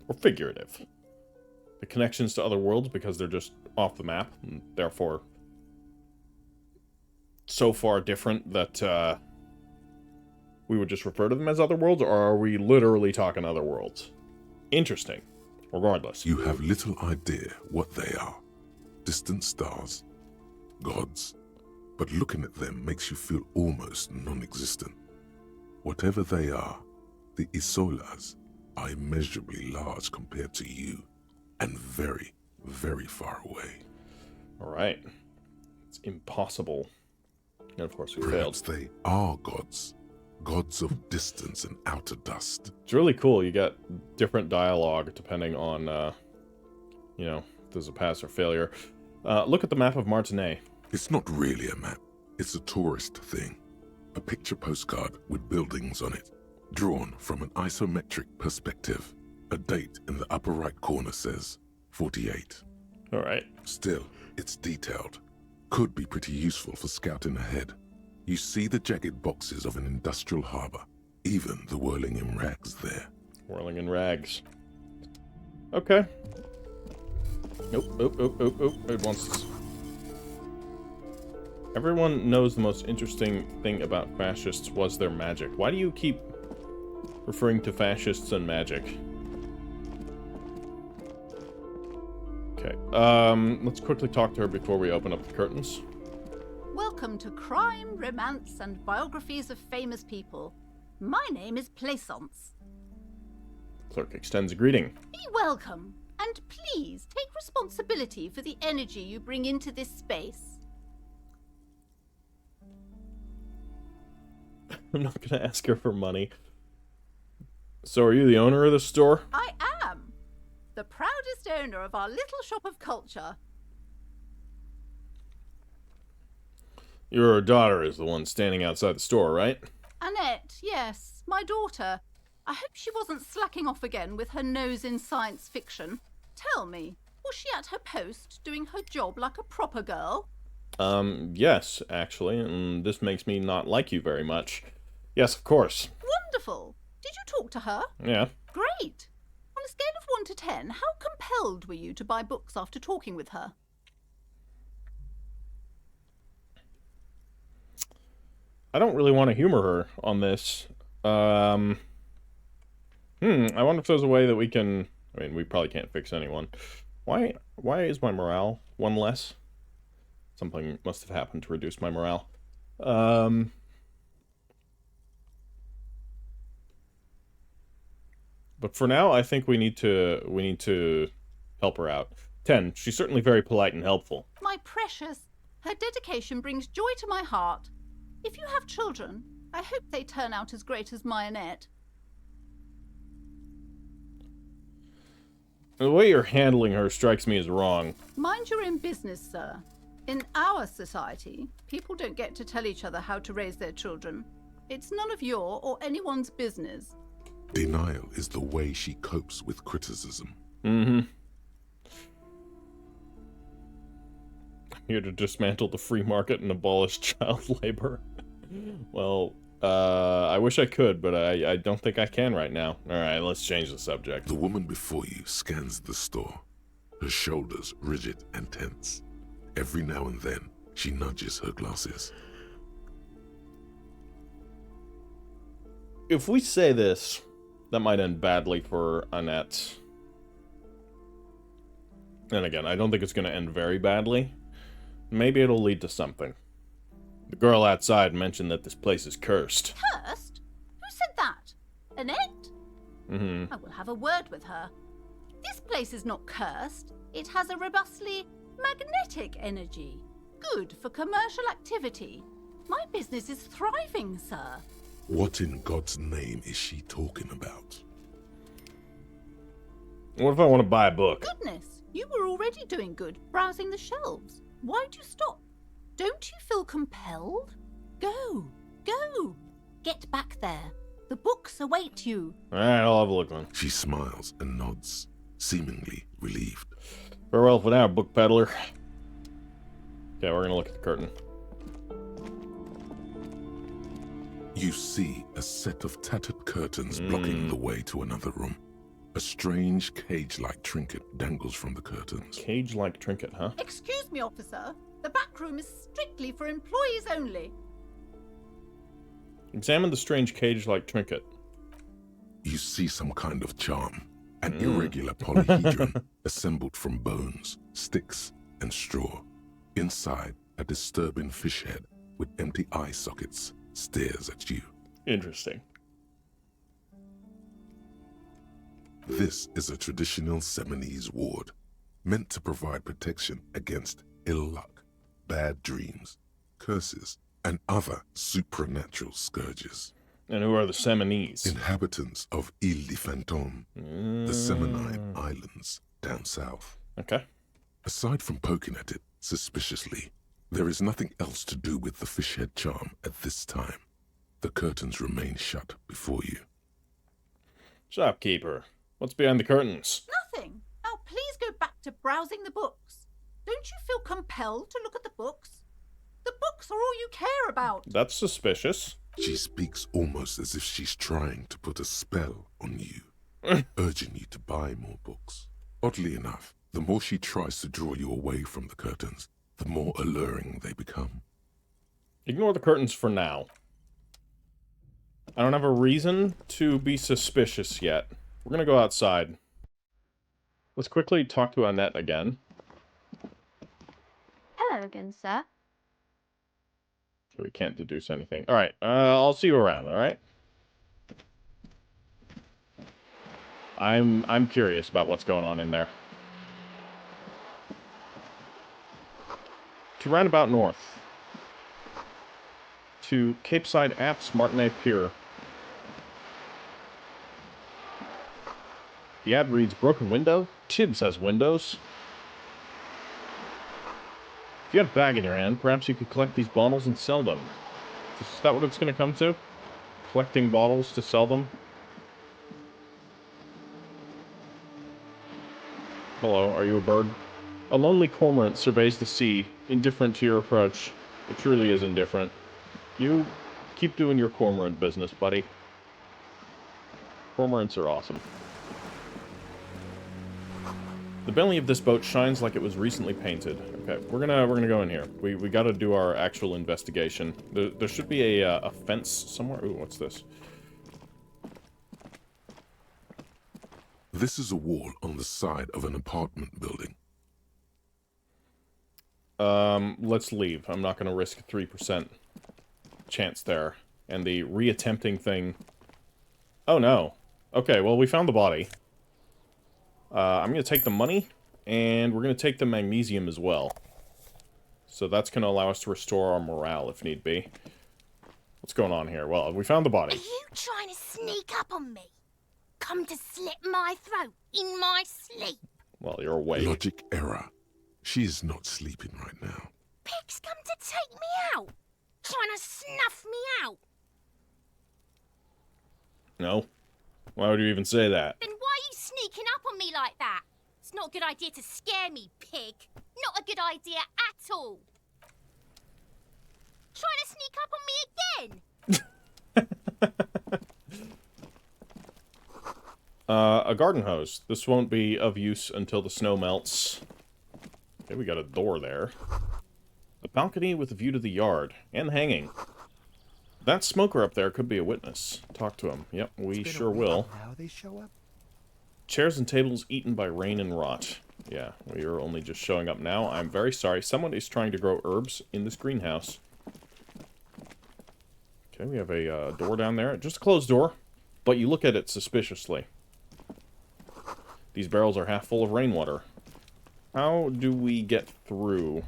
S1: Or figurative? The connections to other worlds because they're just off the map and therefore so far different that we would just refer to them as other worlds, or are we literally talking other worlds? Interesting. Regardless.
S3: You have little idea what they are. Distant stars, gods, but looking at them makes you feel almost non-existent. Whatever they are, the Isolas are immeasurably large compared to you, and very, very far away.
S1: Alright. It's impossible. And of course we
S3: Perhaps
S1: failed.
S3: they are gods, gods of distance and outer dust.
S1: It's really cool. You get different dialogue depending on, you know, if there's a pass or failure. Look at the map of Martinet.
S3: It's not really a map, it's a tourist thing. A picture postcard with buildings on it, drawn from an isometric perspective. A date in the upper right corner says 48.
S1: Alright.
S3: Still, it's detailed. Could be pretty useful for scouting ahead. You see the jagged boxes of an industrial harbor, even the whirling in rags there.
S1: Whirling in rags. Okay. Nope. It wants... Everyone knows the most interesting thing about fascists was their magic. Why do you keep referring to fascists and magic? Okay. Let's quickly talk to her before we open up the curtains.
S5: Welcome to Crime, Romance, and Biographies of Famous People. My name is Plaisance.
S1: Clerk extends a greeting.
S5: Be welcome, and please take responsibility for the energy you bring into this space.
S1: I'm not gonna ask her for money. So are you the owner of this store?
S5: I am the proudest owner of our little shop of culture.
S1: Your daughter is the one standing outside the store, right?
S5: Annette, yes, my daughter. I hope she wasn't slacking off again with her nose in science fiction. Tell me, was she at her post doing her job like a proper girl?
S1: Yes, actually, and this makes me not like you very much. Yes, of course.
S5: Wonderful. Did you talk to her?
S1: Yeah.
S5: Great. On a scale of 1 to 10, how compelled were you to buy books after talking with her?
S1: I don't really want to humor her on this. I wonder if there's a way that we can... I mean, we probably can't fix anyone. Why is my morale 1 less? Something must have happened to reduce my morale. But for now, I think we need to help her out. 10. She's certainly very polite and helpful.
S5: My precious, her dedication brings joy to my heart. If you have children, I hope they turn out as great as my Annette.
S1: The way you're handling her strikes me as wrong.
S5: Mind your own business, sir. In our society, people don't get to tell each other how to raise their children. It's none of your or anyone's business.
S3: Denial is the way she copes with criticism.
S1: Mm-hmm. I'm here to dismantle the free market and abolish child labor. Well, I wish I could, but I don't think I can right now. Alright, let's change the subject.
S3: The woman before you scans the store, her shoulders rigid and tense. Every now and then, she nudges her glasses.
S1: If we say this, that might end badly for Annette. And again, I don't think it's going to end very badly. Maybe it'll lead to something. The girl outside mentioned that this place is cursed.
S5: Cursed? Who said that? Annette?
S1: Mm-hmm.
S5: I will have a word with her. This place is not cursed. It has a robustly magnetic energy. Good for commercial activity. My business is thriving, sir.
S3: What in God's name is she talking about?
S1: What if I want to buy a book?
S5: Goodness, you were already doing good, browsing the shelves. Why'd you stop? Don't you feel compelled? Go, go. Get back there. The books await you.
S1: Alright, I'll have a look then.
S3: She smiles and nods, seemingly relieved.
S1: Farewell for now, book peddler. Okay, we're gonna look at the curtain.
S3: You see a set of tattered curtains blocking the way to another room. A strange cage-like trinket dangles from the curtains.
S1: Cage-like trinket, huh?
S5: Excuse me, officer. The back room is strictly for employees only.
S1: Examine the strange cage-like trinket.
S3: You see some kind of charm, an irregular polyhedron assembled from bones, sticks, and straw. Inside, a disturbing fish head with empty eye sockets stares at you.
S1: Interesting.
S3: This is a traditional Seminese ward, meant to provide protection against ill luck, bad dreams, curses, and other supernatural scourges.
S1: And who are the Seminese?
S3: Inhabitants of Ile de Fantôme, the Seminine Islands down south.
S1: Okay.
S3: Aside from poking at it suspiciously, there is nothing else to do with the fish head charm at this time. The curtains remain shut before you.
S1: Shopkeeper, what's behind the curtains?
S5: Nothing. Now please go back to browsing the books. Don't you feel compelled to look at the books? The books are all you care about.
S1: That's suspicious.
S3: She speaks almost as if she's trying to put a spell on you, urging you to buy more books. Oddly enough, the more she tries to draw you away from the curtains, the more alluring they become.
S1: Ignore the curtains for now. I don't have a reason to be suspicious yet. We're gonna go outside. Let's quickly talk to Annette again.
S2: Hello again, sir.
S1: So we can't deduce anything. Alright, I'll see you around, alright? I'm curious about what's going on in there. To roundabout north. To Capeside Apps Martinet Pier. The ad reads, broken window? Tibbs has windows. If you had a bag in your hand, perhaps you could collect these bottles and sell them. Is that what it's going to come to? Collecting bottles to sell them? Hello, are you a bird? A lonely cormorant surveys the sea, indifferent to your approach. It truly is indifferent. You keep doing your cormorant business, buddy. Cormorants are awesome. The belly of this boat shines like it was recently painted. Okay, we're gonna go in here. We gotta do our actual investigation. There should be a fence somewhere. Ooh, what's this?
S3: This is a wall on the side of an apartment building.
S1: Let's leave. I'm not gonna risk 3% chance there. And the reattempting thing... Oh no. Okay, well we found the body. I'm gonna take the money, and we're gonna take the magnesium as well. So that's gonna allow us to restore our morale if need be. What's going on here? Well, we found the body.
S6: Are you trying to sneak up on me? Come to slit my throat in my sleep?
S1: Well, you're awake.
S3: Logic error. She is not sleeping right now.
S6: Pigs come to take me out, trying to snuff me out.
S1: No? Why would you even say that?
S6: Then why are you sneaking up on me like that? It's not a good idea to scare me, pig. Not a good idea at all. Trying to sneak up on me again?
S1: A garden hose. This won't be of use until the snow melts. Okay, we got a door there. A balcony with a view to the yard. And hanging. That smoker up there could be a witness. Talk to him. Yep, we sure will.
S7: How they show up?
S1: Chairs and tables eaten by rain and rot. Yeah, we are only just showing up now. I'm very sorry. Someone is trying to grow herbs in this greenhouse. Okay, we have a door down there. Just a closed door, but you look at it suspiciously. These barrels are half full of rainwater. How do we get through?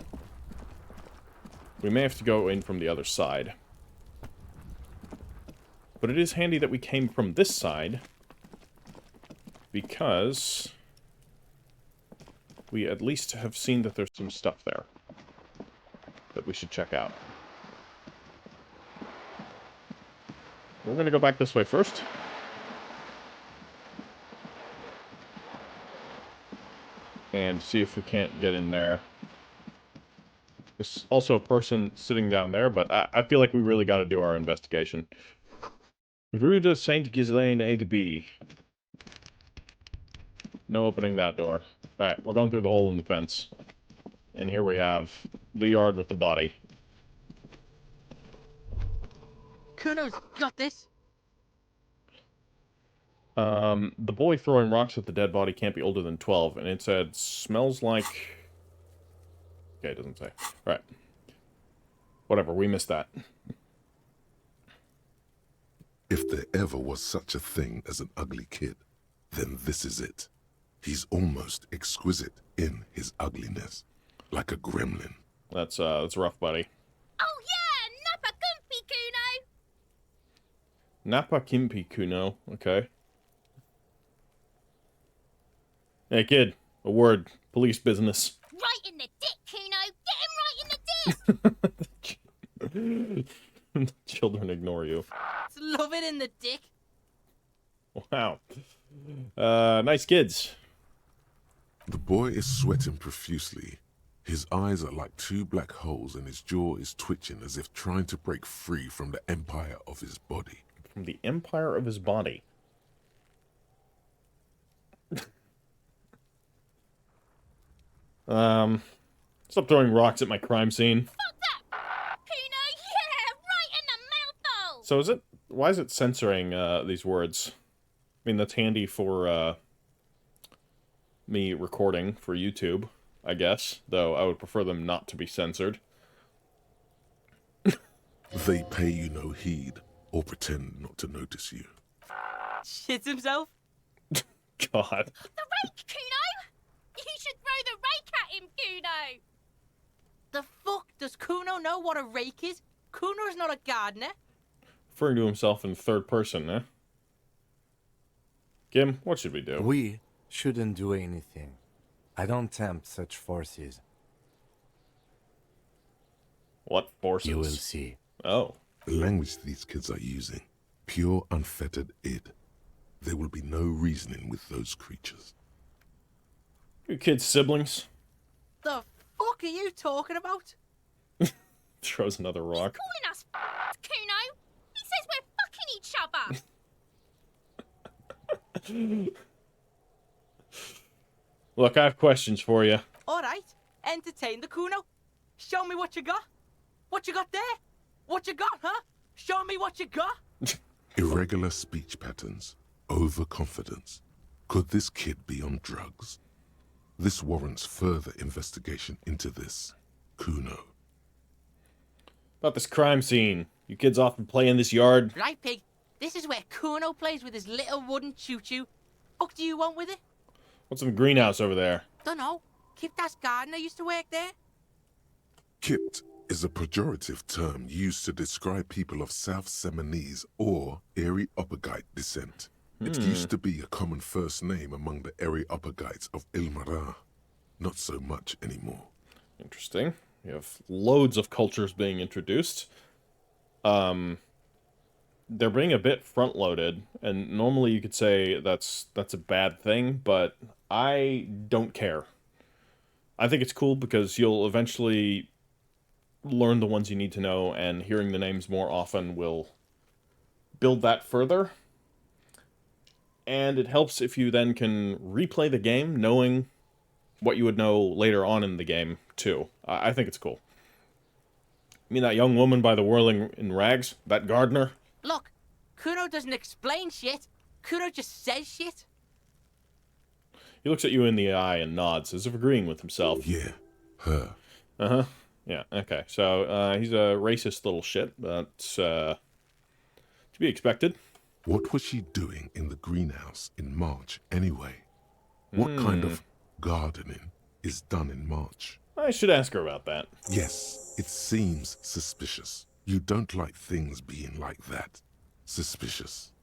S1: We may have to go in from the other side. But it is handy that we came from this side, because we at least have seen that there's some stuff there that we should check out. We're going to go back this way first. And see if we can't get in there. There's also a person sitting down there, but I feel like we really got to do our investigation. Rue de Saint Ghislaine A to B. No opening that door. Alright, we're going through the hole in the fence. And here we have the yard with the body.
S8: Cuno's got this.
S1: The boy throwing rocks at the dead body can't be older than 12, and it said, smells like... Okay, it doesn't say. Alright. Whatever, we missed that.
S3: If there ever was such a thing as an ugly kid, then this is it. He's almost exquisite in his ugliness, like a gremlin.
S1: That's rough, buddy.
S6: Oh yeah, Nappa Gumpy Cuno!
S1: Nappa Kimpi Kuno, okay. Hey kid, a word. Police business.
S6: Right in the dick, Cuno! Get him right in the dick!
S1: Children ignore you.
S8: Love it in the dick.
S1: Wow. Nice kids.
S3: The boy is sweating profusely. His eyes are like two black holes and his jaw is twitching as if trying to break free from the empire of his body.
S1: From the empire of his body. Stop throwing rocks at my crime scene.
S6: Fuck that! Cuno, yeah! Right in the mouthhole!
S1: So is it... Why is it censoring, these words? I mean, that's handy for, me recording for YouTube, I guess. Though I would prefer them not to be censored.
S3: They pay you no heed or pretend not to notice you.
S8: Shits himself.
S1: God.
S6: The rake, Cuno! You should throw the rake at him, Cuno!
S8: The fuck? Does Cuno know what a rake is? Cuno's not a gardener.
S1: Referring to himself in third person, eh? Kim, what should we do?
S4: We shouldn't do anything. I don't tempt such forces.
S1: What forces?
S4: You will see.
S1: Oh.
S3: The language these kids are using, pure unfettered id. There will be no reasoning with those creatures.
S1: Your kids' siblings?
S8: The fuck are you talking about?
S1: Throws another rock.
S6: Calling us Cuno! He says we're fucking each other!
S1: Look, I have questions for you.
S8: All right, entertain the Cuno. Show me what you got. What you got there? What you got, huh? Show me what you got.
S3: Irregular speech patterns, overconfidence. Could this kid be on drugs? This warrants further investigation into this. Cuno.
S1: About this crime scene. You kids often play in this yard?
S8: Right, pig. This is where Cuno plays with his little wooden choo-choo. What do you want with it?
S1: What's in the greenhouse over there?
S8: Dunno. Kiptas gardener used to work there.
S3: Kipt is a pejorative term used to describe people of South Seminese or Areopagite descent. It used to be a common first name among the Areopagites of Ilmara. Not so much anymore.
S1: Interesting. You have loads of cultures being introduced. They're being a bit front-loaded, and normally you could say that's a bad thing, but I don't care. I think it's cool because you'll eventually learn the ones you need to know, and hearing the names more often will build that further. And it helps if you then can replay the game knowing what you would know later on in the game, too. I think it's cool. You mean that young woman by the whirling in rags? That gardener?
S8: Look, Cuno doesn't explain shit. Cuno just says shit.
S1: He looks at you in the eye and nods, as if agreeing with himself.
S3: Yeah, her.
S1: Uh-huh. Yeah, okay. So, he's a racist little shit, but, to be expected.
S3: What was she doing in the greenhouse in March anyway? What kind of gardening is done in March?
S1: I should ask her about that.
S3: Yes, it seems suspicious. You don't like things being like that. Suspicious.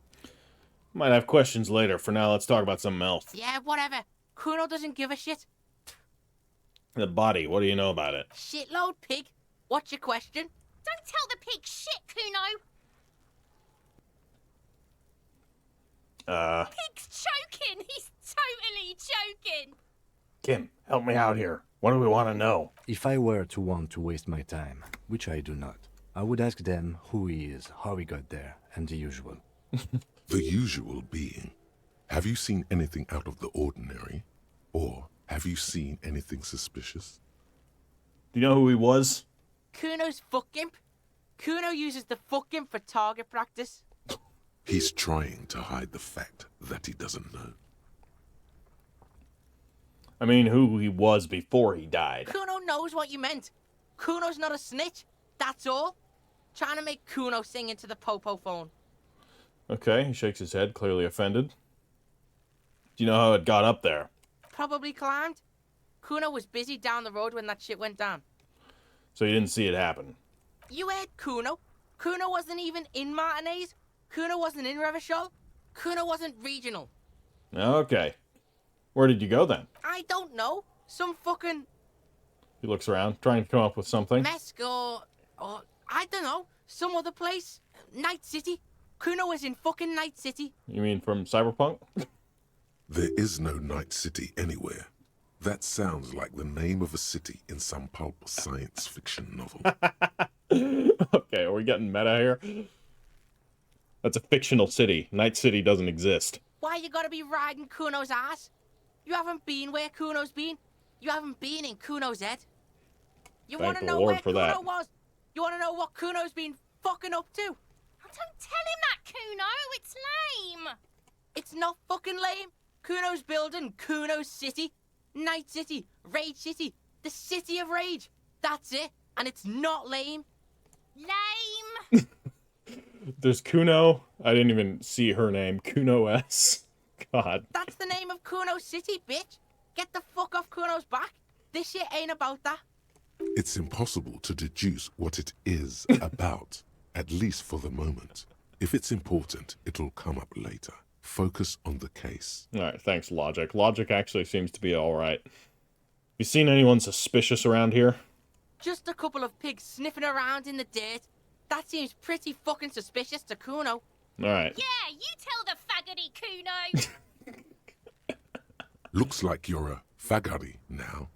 S1: Might have questions later. For now, let's talk about something else.
S8: Yeah, whatever. Cuno doesn't give a shit.
S1: The body, what do you know about it?
S8: Shitload, pig. What's your question?
S6: Don't tell the pig shit, Cuno. Pig's choking. He's totally choking.
S1: Kim, help me out here. What do we want to know?
S4: If I were to want to waste my time, which I do not, I would ask them who he is, how he got there, and the usual.
S3: The usual being, have you seen anything out of the ordinary? Or have you seen anything suspicious?
S1: Do you know who he was?
S8: Cuno's fuck imp. Cuno uses the fuck imp for target practice.
S3: He's trying to hide the fact that he doesn't know.
S1: I mean, who he was before he died.
S8: Cuno knows what you meant. Cuno's not a snitch. That's all. Trying to make Cuno sing into the popo phone.
S1: Okay, he shakes his head, clearly offended. Do you know how it got up there?
S8: Probably climbed. Cuno was busy down the road when that shit went down.
S1: So you didn't see it happen?
S8: You heard Cuno. Cuno wasn't even in Martinez. Cuno wasn't in Revachol. Cuno wasn't regional.
S1: Okay. Where did you go then?
S8: I don't know. Some fucking
S1: He looks around, trying to come up with something.
S8: Mesk or I don't know. Some other place. Night City. Cuno was in fucking Night City.
S1: You mean from Cyberpunk?
S3: There is no Night City anywhere. That sounds like the name of a city in some pulp science fiction novel.
S1: Okay, are we getting meta here? That's a fictional city. Night City doesn't exist.
S8: Why you gotta be riding Cuno's ass? You haven't been where Cuno's been. You haven't been in Cuno's head. You
S1: Thank
S8: wanna
S1: the
S8: know
S1: Lord
S8: where
S1: for
S8: Cuno
S1: that.
S8: was? You wanna know what Cuno's been fucking up to?
S6: Oh, don't tell him that, Cuno. It's lame.
S8: It's not fucking lame. Cuno's building Cuno's city. Night City. Rage City. The City of Rage. That's it. And it's not lame.
S6: Lame.
S1: There's Cuno. I didn't even see her name. Cuno S. God.
S8: That's the name of Cuno City, bitch. Get the fuck off Cuno's back. This shit ain't about that.
S3: It's impossible to deduce what it is about, at least for the moment. If it's important, it'll come up later. Focus on the case.
S1: Alright, thanks, Logic. Logic actually seems to be alright. You seen anyone suspicious around here?
S8: Just a couple of pigs sniffing around in the dirt. That seems pretty fucking suspicious to Cuno.
S1: Alright.
S6: Yeah, you tell the faggoty, Cuno.
S3: Looks like you're a fagari now,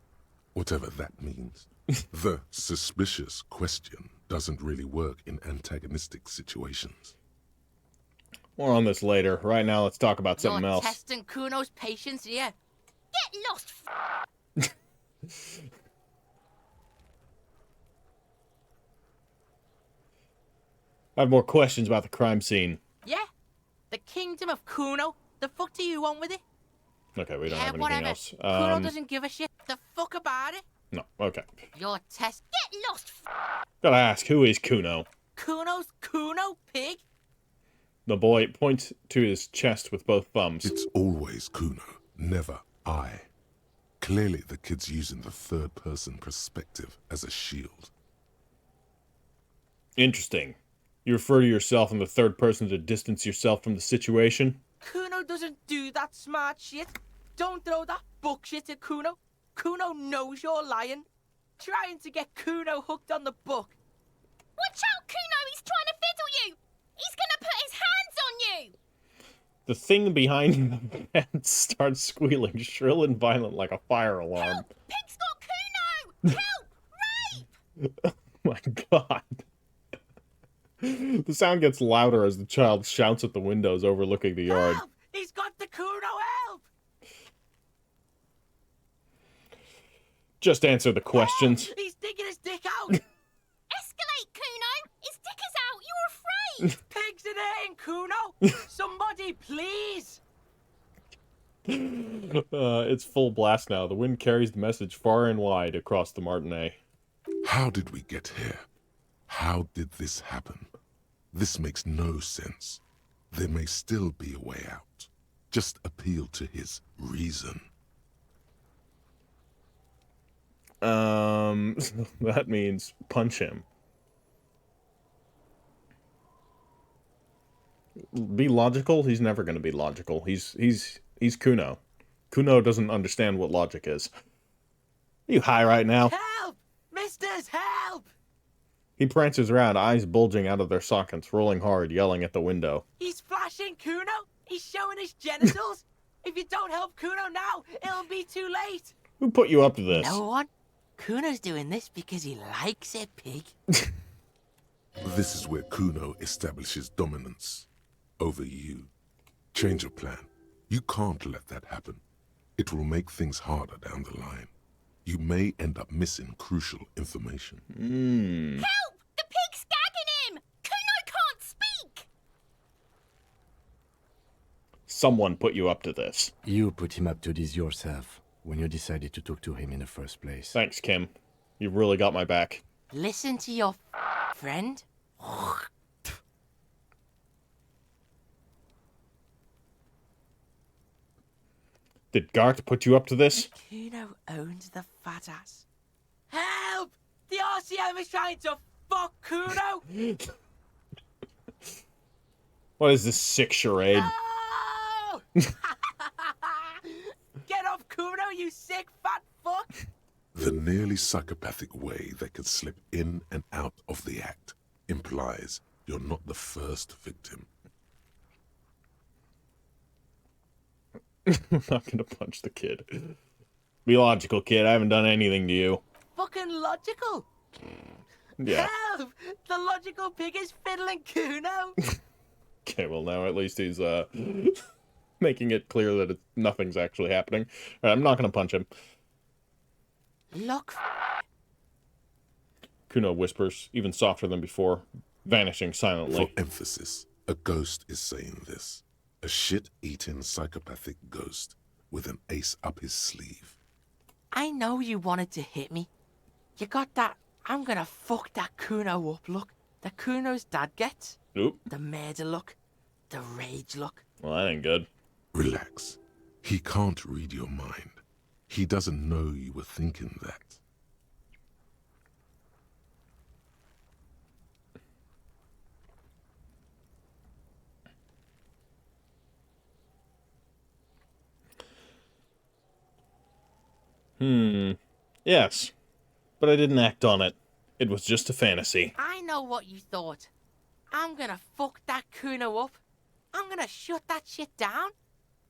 S3: whatever that means. The suspicious question doesn't really work in antagonistic situations.
S1: More on this later. Right now, let's talk about something
S8: You're
S1: else.
S8: testing Cuno's patience here.
S6: Get lost,
S1: I have more questions about the crime scene.
S8: Yeah? The kingdom of Cuno? The fuck do you want with it?
S1: Okay, we don't
S8: Yeah,
S1: have anything
S8: whatever.
S1: else.
S8: Cuno doesn't give a shit. The fuck about it?
S1: No, okay.
S8: Your test.
S6: Get lost,
S1: Gotta ask, who is Cuno?
S8: Cuno's Cuno, pig?
S1: The boy points to his chest with both thumbs.
S3: It's always Cuno, never I. Clearly the kid's using the third-person perspective as a shield.
S1: Interesting. You refer to yourself in the third person to distance yourself from the situation?
S8: Cuno doesn't do that smart shit. Don't throw that book shit at Cuno. Cuno knows you're lying. Trying to get Cuno hooked on the book.
S6: Watch out, Cuno! He's trying to fiddle you! He's gonna put his hands on you!
S1: The thing behind the fence starts squealing, shrill and violent like a fire alarm.
S6: Help! Pig's got Cuno! Help! Rape!
S1: Oh my god. The sound gets louder as the child shouts at the windows overlooking the yard.
S8: Help! He's got the Cuno, help!
S1: Just answer the questions.
S8: Help! He's digging his dick out!
S6: Escalate, Cuno! His dick is out! You're afraid!
S8: Pigs in here, Cuno! Somebody, please!
S1: It's full blast now. The wind carries the message far and wide across the Martinet.
S3: How did we get here? How did this happen? This makes no sense. There may still be a way out. Just appeal to his reason.
S1: That means punch him. Be logical? He's never going to be logical. He's Cuno. Cuno doesn't understand what logic is. Are you high right now?
S8: Help! Misters, help!
S1: He prances around, eyes bulging out of their sockets, rolling hard, yelling at the window.
S8: He's flashing Cuno! He's showing his genitals! If you don't help Cuno now, it'll be too late!
S1: Who put you up to this?
S8: No one. Cuno's doing this because he likes it, pig.
S3: This is where Cuno establishes dominance over you. Change of plan. You can't let that happen. It will make things harder down the line. You may end up missing crucial information.
S6: Help! The pig's gagging him! Cuno can't speak!
S1: Someone put you up to this.
S4: You put him up to this yourself when you decided to talk to him in the first place.
S1: Thanks, Kim. You've really got my back.
S8: Listen to your friend.
S1: Did Gart put you up to this?
S8: Cuno owns the fat ass. Help! The RCM is trying to fuck Cuno!
S1: What is this sick charade?
S8: No! Get off Cuno, you sick fat fuck!
S3: The nearly psychopathic way they could slip in and out of the act implies you're not the first victim.
S1: I'm not gonna punch the kid. Be logical, kid. I haven't done anything to you.
S8: Fucking logical!
S1: Yeah.
S8: Help! The logical pig is fiddling Cuno!
S1: Okay, well now at least he's making it clear that nothing's actually happening. Alright, I'm not gonna punch him.
S8: Look.
S1: Cuno whispers, even softer than before, vanishing silently.
S3: For emphasis, a ghost is saying this. A shit-eating psychopathic ghost with an ace up his sleeve.
S8: I know you wanted to hit me. You got that I'm gonna fuck that Cuno up look that Cuno's dad gets.
S1: Oop.
S8: The murder look. The rage look.
S1: Well, that ain't good.
S3: Relax. He can't read your mind. He doesn't know you were thinking that.
S1: Yes. But I didn't act on it. It was just a fantasy.
S8: I know what you thought. I'm gonna fuck that Cuno up. I'm gonna shut that shit down.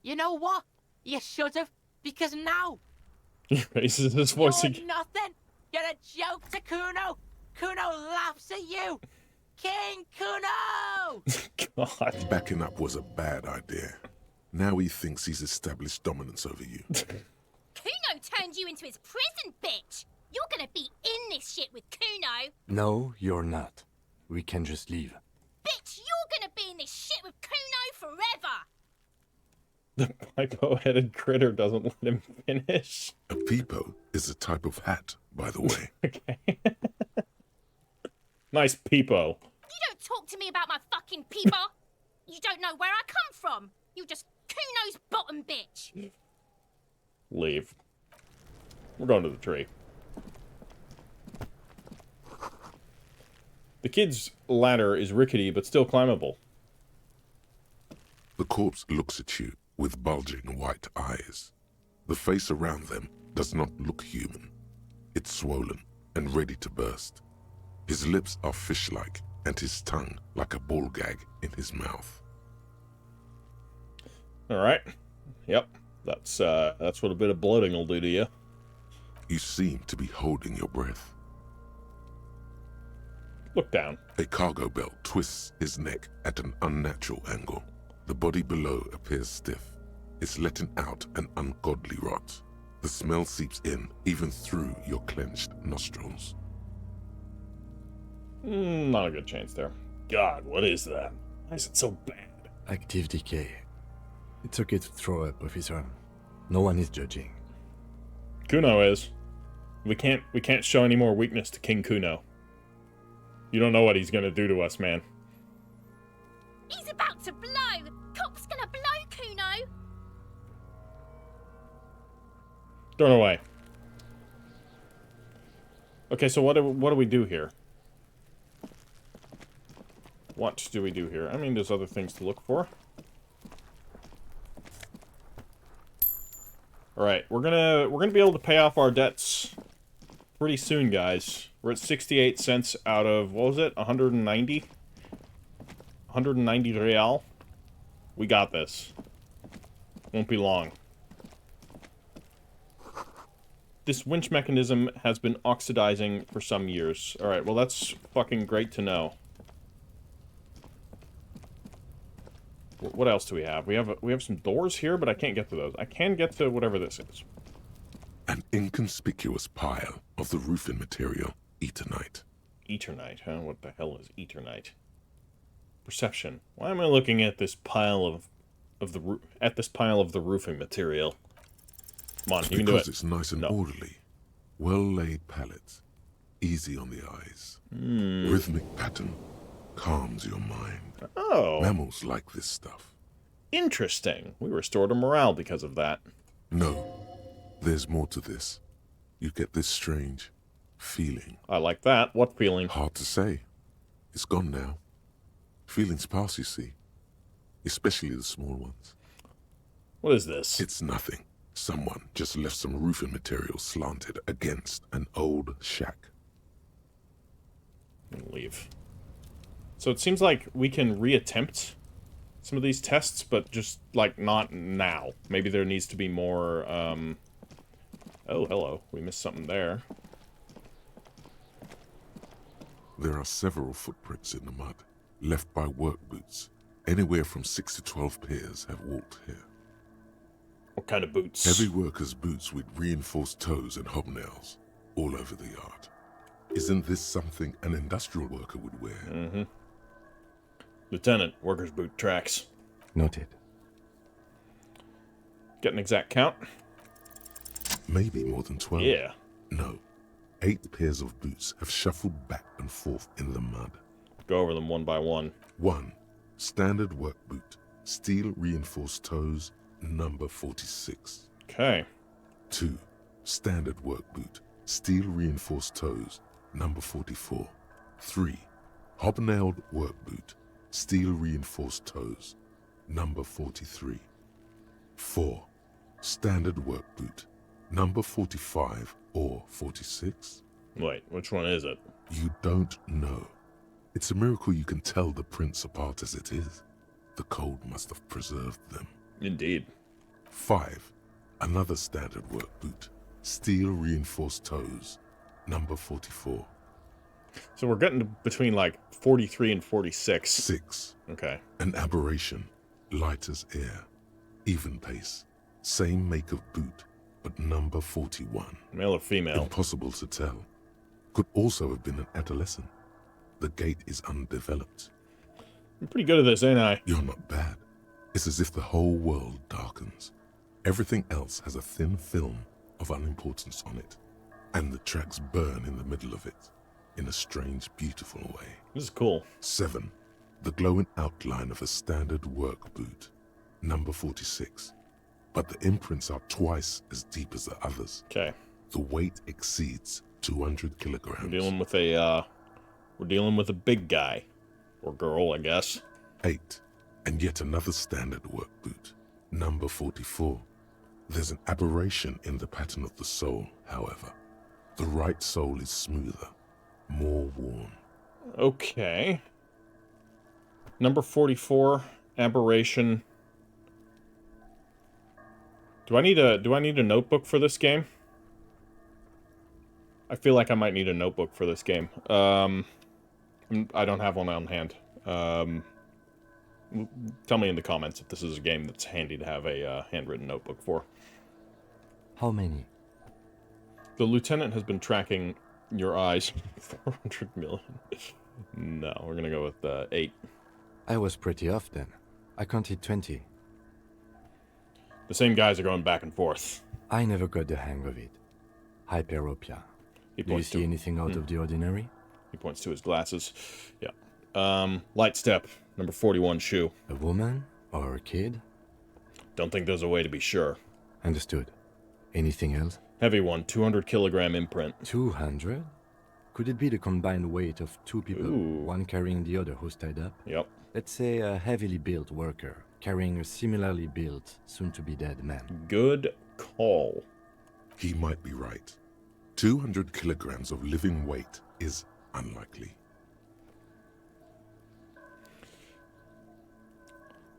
S8: You know what? You should have, because now
S1: He raises his voice
S8: you're
S1: again.
S8: nothing. You're a joke to Cuno. Cuno laughs at you. King Cuno!
S1: God.
S3: Backing up was a bad idea. Now he thinks he's established dominance over you.
S6: Cuno turned you into his prison, bitch! You're gonna be in this shit with Cuno!
S4: No, you're not. We can just leave.
S6: Bitch, you're gonna be in this shit with Cuno forever!
S1: The pipo-headed critter doesn't let him finish.
S3: A peepo is a type of hat, by the way.
S1: Okay. Nice peepo.
S6: You don't talk to me about my fucking people! You don't know where I come from! You're just Cuno's bottom bitch!
S1: Leave. We're going to the tree. The kid's ladder is rickety, but still climbable.
S3: The corpse looks at you with bulging white eyes. The face around them does not look human. It's swollen and ready to burst. His lips are fish-like, and his tongue like a ball gag in his mouth.
S1: Alright. Yep. That's what a bit of bloating will do to you.
S3: You seem to be holding your breath.
S1: Look down.
S3: A cargo belt twists his neck at an unnatural angle. The body below appears stiff. It's letting out an ungodly rot. The smell seeps in, even through your clenched nostrils.
S1: Not a good chance there. God, what is that? Why is it so bad?
S4: Active decay. It's okay to throw up, officer. No one is judging.
S1: Cuno is. We can't show any more weakness to King Cuno. You don't know what he's gonna do to us, man.
S6: He's about to blow! Cop's gonna blow, Cuno!
S1: Throw it away. Okay, so what do we do here? What do we do here? I mean, there's other things to look for. Alright, we're gonna be able to pay off our debts pretty soon, guys. We're at 68 cents out of, what was it, 190? 190 real. We got this. Won't be long. This winch mechanism has been oxidizing for some years. Alright, well that's fucking great to know. What else do we have? We have some doors here, but I can't get to those. I can get to whatever this is.
S3: An inconspicuous pile of the roofing material, eternite.
S1: Eternite, huh? What the hell is eternite? Perception. Why am I looking at this pile of the roofing material? Come on, you can do it.
S3: Because it's nice and orderly. Well-laid pallets. Easy on the eyes. Rhythmic pattern. Calms your mind.
S1: Oh.
S3: Mammals like this stuff.
S1: Interesting. We restored our morale because of that.
S3: No. There's more to this. You get this strange feeling.
S1: I like that. What feeling?
S3: Hard to say. It's gone now. Feelings pass, you see. Especially the small ones.
S1: What is this?
S3: It's nothing. Someone just left some roofing material slanted against an old shack.
S1: Leave. So it seems like we can reattempt some of these tests, but just, like, not now. Maybe there needs to be more, Oh, hello. We missed something there.
S3: There are several footprints in the mud, left by work boots. Anywhere from 6 to 12 pairs have walked here.
S1: What kind of boots?
S3: Heavy workers' boots with reinforced toes and hobnails, all over the yard. Isn't this something an industrial worker would wear?
S1: Mm-hmm. Lieutenant, workers' boot tracks.
S4: Noted.
S1: Get an exact count?
S3: Maybe more than 12.
S1: Yeah.
S3: No. 8 pairs of boots have shuffled back and forth in the mud.
S1: Go over them one by one.
S3: 1. Standard work boot. Steel reinforced toes, number 46.
S1: Okay.
S3: 2. Standard work boot. Steel reinforced toes, number 44. 3. Hobnailed work boot. Steel reinforced toes, number 43. 4. Standard work boot. Number 45 or 46?
S1: Wait, which one is it?
S3: You don't know. It's a miracle you can tell the prints apart as it is. The cold must have preserved them.
S1: Indeed.
S3: 5. Another standard work boot. Steel reinforced toes. Number 44.
S1: So we're getting between like 43 and 46.
S3: 6.
S1: Okay.
S3: An aberration, light as air, even pace, same make of boot, but number 41.
S1: Male or female?
S3: Impossible to tell. Could also have been an adolescent. The gate is undeveloped.
S1: I'm pretty good at this, ain't I?
S3: You're not bad. It's as if the whole world darkens. Everything else has a thin film of unimportance on it, and the tracks burn in the middle of it, in a strange, beautiful way.
S1: This is cool.
S3: 7. The glowing outline of a standard work boot, number 46. But the imprints are twice as deep as the others.
S1: Okay.
S3: The weight exceeds 200 kilograms.
S1: We're dealing with a big guy. Or girl, I guess.
S3: 8. And yet another standard work boot, number 44. There's an aberration in the pattern of the sole, however. The right sole is smoother, more worn.
S1: Okay. Number 44, aberration. Do I need a notebook for this game? I feel like I might need a notebook for this game. I don't have one on hand. Tell me in the comments if this is a game that's handy to have a handwritten notebook for.
S4: How many?
S1: The lieutenant has been tracking your eyes. 400 million. No, we're gonna go with 8.
S4: I was pretty off then. I counted 20.
S1: The same guys are going back and forth.
S4: I never got the hang of it. Hyperopia. Do you see anything out of the ordinary?
S1: He points to his glasses. Yeah. Light step, number 41 shoe.
S4: A woman? Or a kid?
S1: Don't think there's a way to be sure.
S4: Understood. Anything else?
S1: Heavy one, 200 kilogram imprint.
S4: 200? Could it be the combined weight of 2 people,
S1: Ooh.
S4: one carrying the other who's tied up?
S1: Yep.
S4: Let's say a heavily built worker, carrying a similarly built, soon-to-be-dead man.
S1: Good call.
S3: He might be right. 200 kilograms of living weight is unlikely.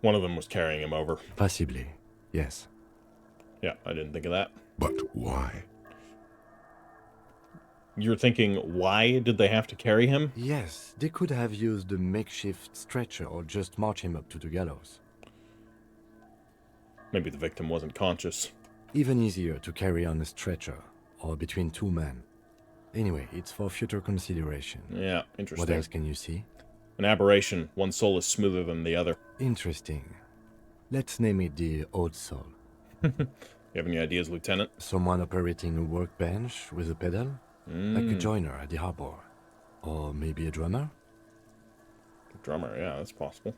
S1: One of them was carrying him over.
S4: Possibly, yes.
S1: Yeah, I didn't think of that.
S3: But why?
S1: You're thinking, why did they have to carry him?
S4: Yes, they could have used a makeshift stretcher or just march him up to the gallows.
S1: Maybe the victim wasn't conscious.
S4: Even easier to carry on a stretcher, or between 2 men. Anyway, it's for future consideration.
S1: Yeah, interesting.
S4: What else can you see?
S1: An aberration. One soul is smoother than the other.
S4: Interesting. Let's name it the old soul.
S1: You have any ideas, Lieutenant?
S4: Someone operating a workbench with a pedal? Like a joiner at the harbor. Or maybe a drummer?
S1: Drummer, yeah, that's possible.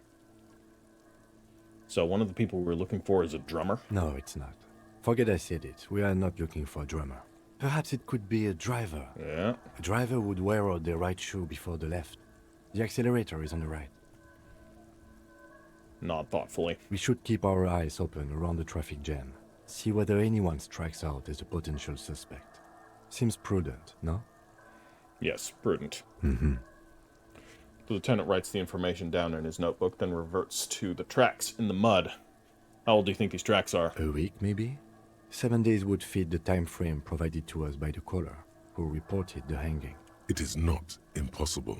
S1: So one of the people we're looking for is a drummer?
S4: No, it's not. Forget I said it. We are not looking for a drummer. Perhaps it could be a driver.
S1: Yeah.
S4: A driver would wear out the right shoe before the left. The accelerator is on the right.
S1: Nod thoughtfully.
S4: We should keep our eyes open around the traffic jam. See whether anyone strikes out as a potential suspect. Seems prudent, no?
S1: Yes, prudent.
S4: Mm-hmm.
S1: The lieutenant writes the information down in his notebook, then reverts to the tracks in the mud. How old do you think these tracks are?
S4: A week, maybe? 7 days would fit the time frame provided to us by the caller, who reported the hanging.
S3: It is not impossible.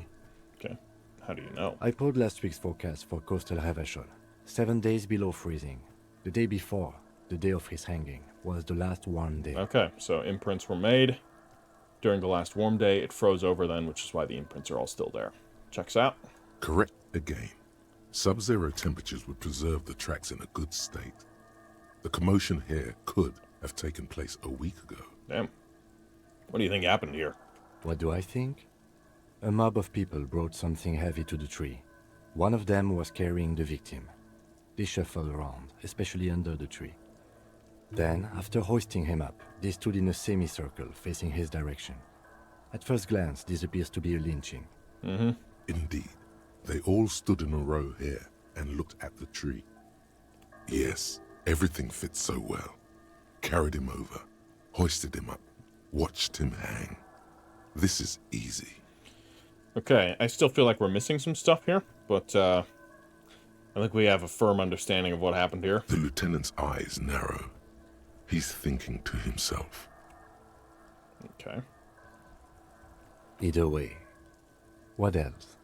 S1: Okay. How do you know?
S4: I pulled last week's forecast for coastal Havashol. 7 days below freezing. The day before, the day of his hanging, was the last warm day.
S1: Okay, so imprints were made. During the last warm day, it froze over then, which is why the imprints are all still there. Checks out.
S3: Correct again. Sub-zero temperatures would preserve the tracks in a good state. The commotion here could have taken place a week ago.
S1: Damn. What do you think happened here?
S4: What do I think? A mob of people brought something heavy to the tree. One of them was carrying the victim. They shuffled around, especially under the tree. Then, after hoisting him up, they stood in a semicircle facing his direction. At first glance, this appears to be a lynching.
S1: Mm-hmm.
S3: Indeed. They all stood in a row here and looked at the tree. Yes, everything fits so well. Carried him over, hoisted him up, watched him hang. This is easy.
S1: Okay, I still feel like we're missing some stuff here, but I think we have a firm understanding of what happened here.
S3: The lieutenant's eyes narrow. He's thinking to himself.
S1: Okay.
S4: Either way, What else?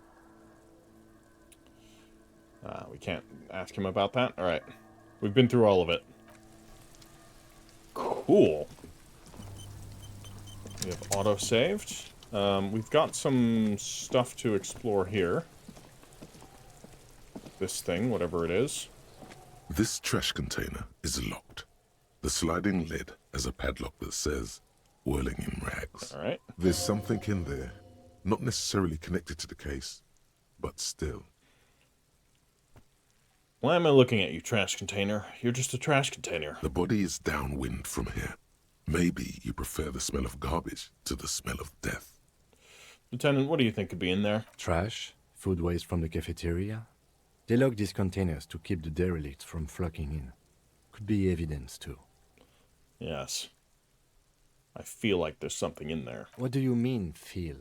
S1: We can't ask him about that? Alright. We've been through all of it. Cool. We have auto-saved. We've got some stuff to explore here. This thing, whatever it is.
S3: This trash container is locked. The sliding lid has a padlock that says, whirling in rags.
S1: Alright.
S3: There's something in there, not necessarily connected to the case, but still.
S1: Why am I looking at you, trash container? You're just a trash container.
S3: The body is downwind from here. Maybe you prefer the smell of garbage to the smell of death.
S1: Lieutenant, what do you think could be in there?
S4: Trash? Food waste from the cafeteria? They lock these containers to keep the derelicts from flocking in. Could be evidence, too.
S1: Yes. I feel like there's something in there.
S4: What do you mean, feel?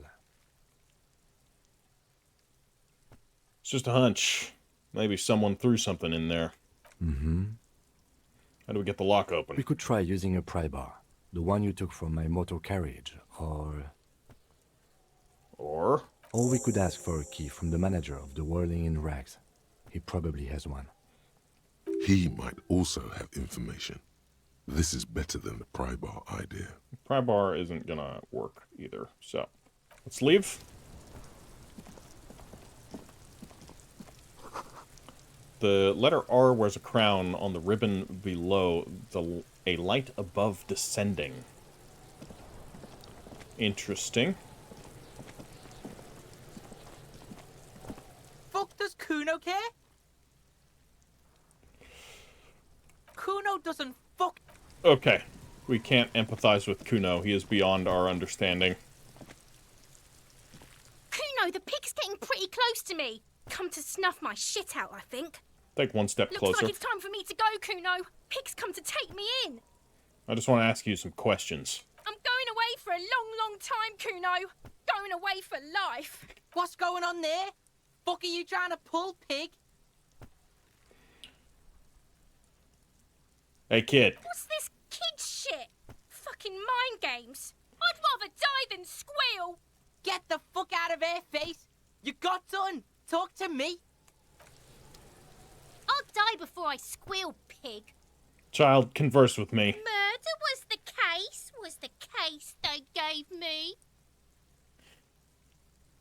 S1: It's just a hunch. Maybe someone threw something in there.
S4: Mm-hmm.
S1: How do we get the lock open?
S4: We could try using a pry bar. The one you took from my motor carriage, or we could ask for a key from the manager of the Whirling in Rags. He probably has one.
S3: He might also have information. This is better than the pry bar idea.
S1: Pry bar isn't gonna work either, so let's leave. The letter R wears a crown on the ribbon below, a light above descending. Interesting.
S8: Fuck does Cuno care? Cuno doesn't fuck.
S1: Okay, we can't empathize with Cuno. He is beyond our understanding.
S6: Cuno, the pig's getting pretty close to me. Come to snuff my shit out, I think.
S1: Take one step
S6: Looks
S1: closer.
S6: like it's time for me to go, Cuno. Pig's come to take me in.
S1: I just want to ask you some questions.
S6: I'm going away for a long, long time, Cuno. Going away for life.
S8: What's going on there? Fuck are you trying to pull, pig?
S1: Hey, kid.
S6: What's this kid shit? Fucking mind games. I'd rather die than squeal.
S8: Get the fuck out of here, face. You got done. Talk to me.
S6: I'll die before I squeal, pig.
S1: Child, converse with me.
S6: Murder was the case they gave me.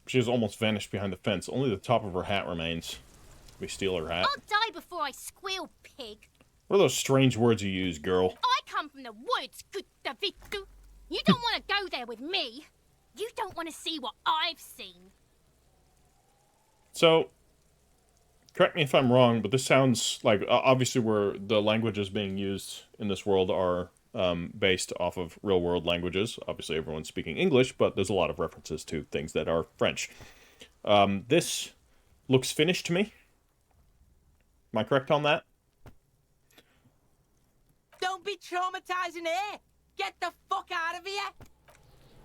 S1: She has almost vanished behind the fence. Only the top of her hat remains. We steal her hat.
S6: I'll die before I squeal, pig.
S1: What are those strange words you use, girl?
S6: I come from the woods, good Davidu. You don't want to go there with me. You don't want to see what I've seen.
S1: So, correct me if I'm wrong, but this sounds like, obviously where the languages being used in this world are based off of real-world languages. Obviously everyone's speaking English, but there's a lot of references to things that are French. This looks Finnish to me. Am I correct on that?
S8: Don't be traumatizing here. Get the fuck out of here.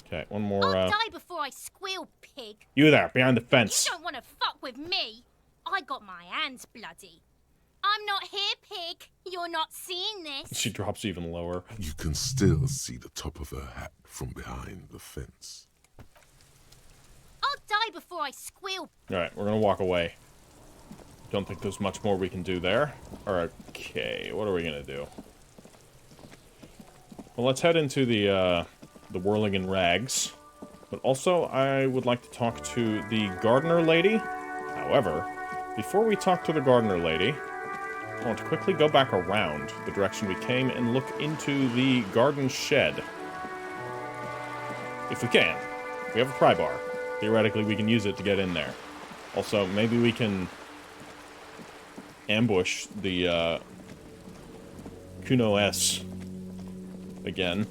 S1: Okay, one more,
S6: I'll die before I squeal, pig.
S1: You there, behind the fence.
S6: You don't want to fuck with me. I got my hands bloody. I'm not here, pig. You're not seeing this.
S1: She drops even lower.
S3: You can still see the top of her hat from behind the fence.
S6: I'll die before I squeal.
S1: Alright, we're gonna walk away. Don't think there's much more we can do there. Alright, okay, what are we gonna do? Well, let's head into the Whirling in Rags. But also, I would like to talk to the gardener lady. However, before we talk to the gardener lady, I want to quickly go back around the direction we came and look into the garden shed. If we can. We have a pry bar. Theoretically, we can use it to get in there. Also, maybe we can ambush the Cuno S again.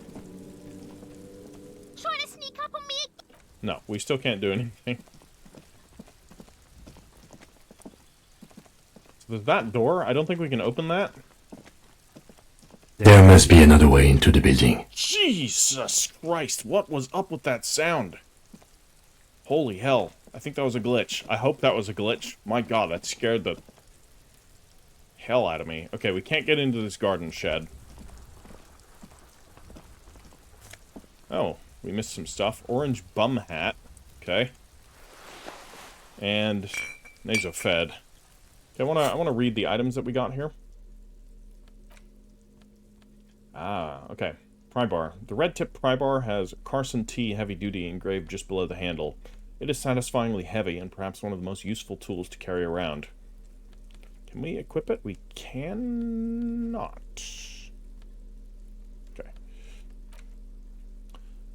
S6: Trying to sneak up on me?
S1: No, we still can't do anything. So there's that door. I don't think we can open that.
S4: There must be another way into the building.
S1: Jesus Christ, what was up with that sound? Holy hell. I think that was a glitch. I hope that was a glitch. My god, that scared the hell out of me. Okay, we can't get into this garden shed. Oh, we missed some stuff. Orange bum hat. Okay. And nasofed. Okay, I wanna read the items that we got here. Ah, okay. Pry bar. The red tip pry bar has Carson T heavy duty engraved just below the handle. It is satisfyingly heavy and perhaps one of the most useful tools to carry around. Can we equip it? We cannot. Okay.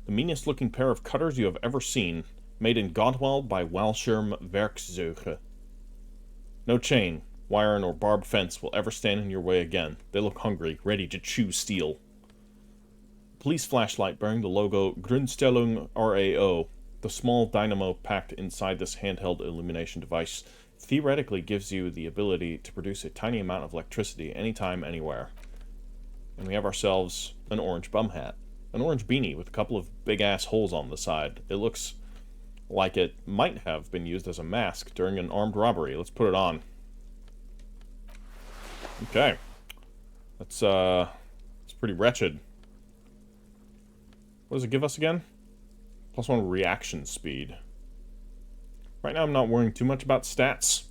S1: The meanest looking pair of cutters you have ever seen, made in Godwell by Walscherm Werkzeuge. No chain, wire, nor barbed fence will ever stand in your way again. They look hungry, ready to chew steel. Police flashlight bearing the logo Grundstellung RAO. The small dynamo packed inside this handheld illumination device theoretically gives you the ability to produce a tiny amount of electricity anytime, anywhere. And we have ourselves an orange bum hat. An orange beanie with a couple of big-ass holes on the side. It looks like it might have been used as a mask during an armed robbery. Let's put it on. Okay. It's pretty wretched. What does it give us again? +1 reaction speed. Right now I'm not worrying too much about stats.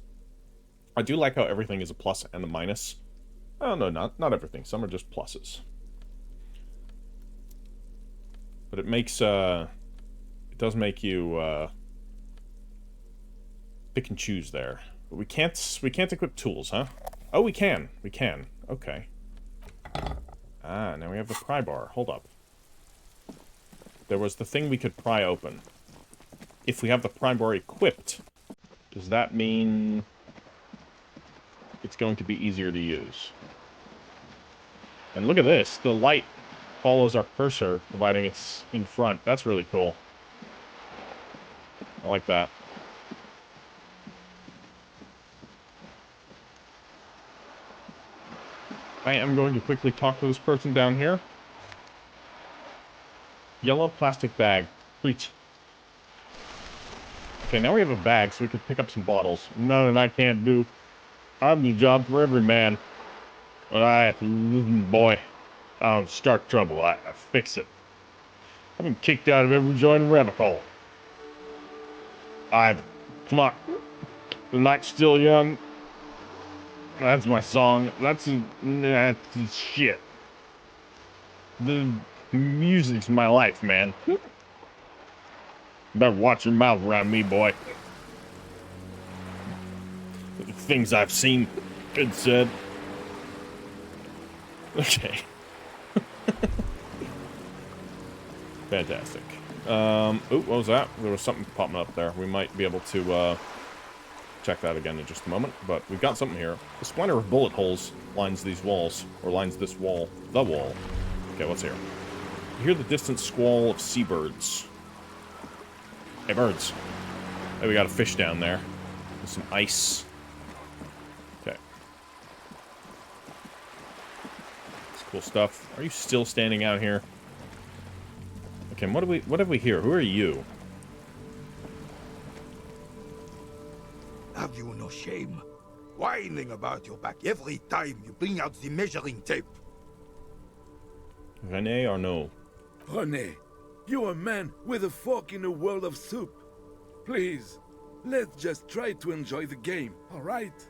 S1: I do like how everything is a plus and a minus. Oh no, not everything. Some are just pluses. But it makes it does make you pick and choose there. But we can't equip tools, huh? Oh, we can. We can. Okay. Ah, now we have the pry bar. Hold up. There was the thing we could pry open. If we have the pry bar equipped, does that mean it's going to be easier to use? And look at this. The light follows our cursor, providing it's in front. That's really cool. I like that. I am going to quickly talk to this person down here. Yellow plastic bag. Sweet. Okay, now we have a bag, so we can pick up some bottles. Nothing I can't do. I'm the job for every man. But boy, I don't start trouble. I fix it. I've been kicked out of every joint rabbit hole. Come on. The night's still young. That's my song. That's shit. The music's my life, man. Better watch your mouth around me, boy. The things I've seen, it said. Okay. Fantastic. Oh, what was that? There was something popping up there. We might be able to check that again in just a moment, but we've got something here. A splinter of bullet holes lines these walls, or lines this wall. The wall. Okay, what's here? You hear the distant squall of seabirds. Hey, birds. Hey, we got a fish down there. With some ice. Okay. That's cool stuff. Are you still standing out here? Okay, what have we here? Who are you?
S7: Have you no shame? Whining about your back every time you bring out the measuring tape.
S1: René Arnaud.
S9: René, you're a man with a fork in a world of soup. Please, let's just try to enjoy the game, alright?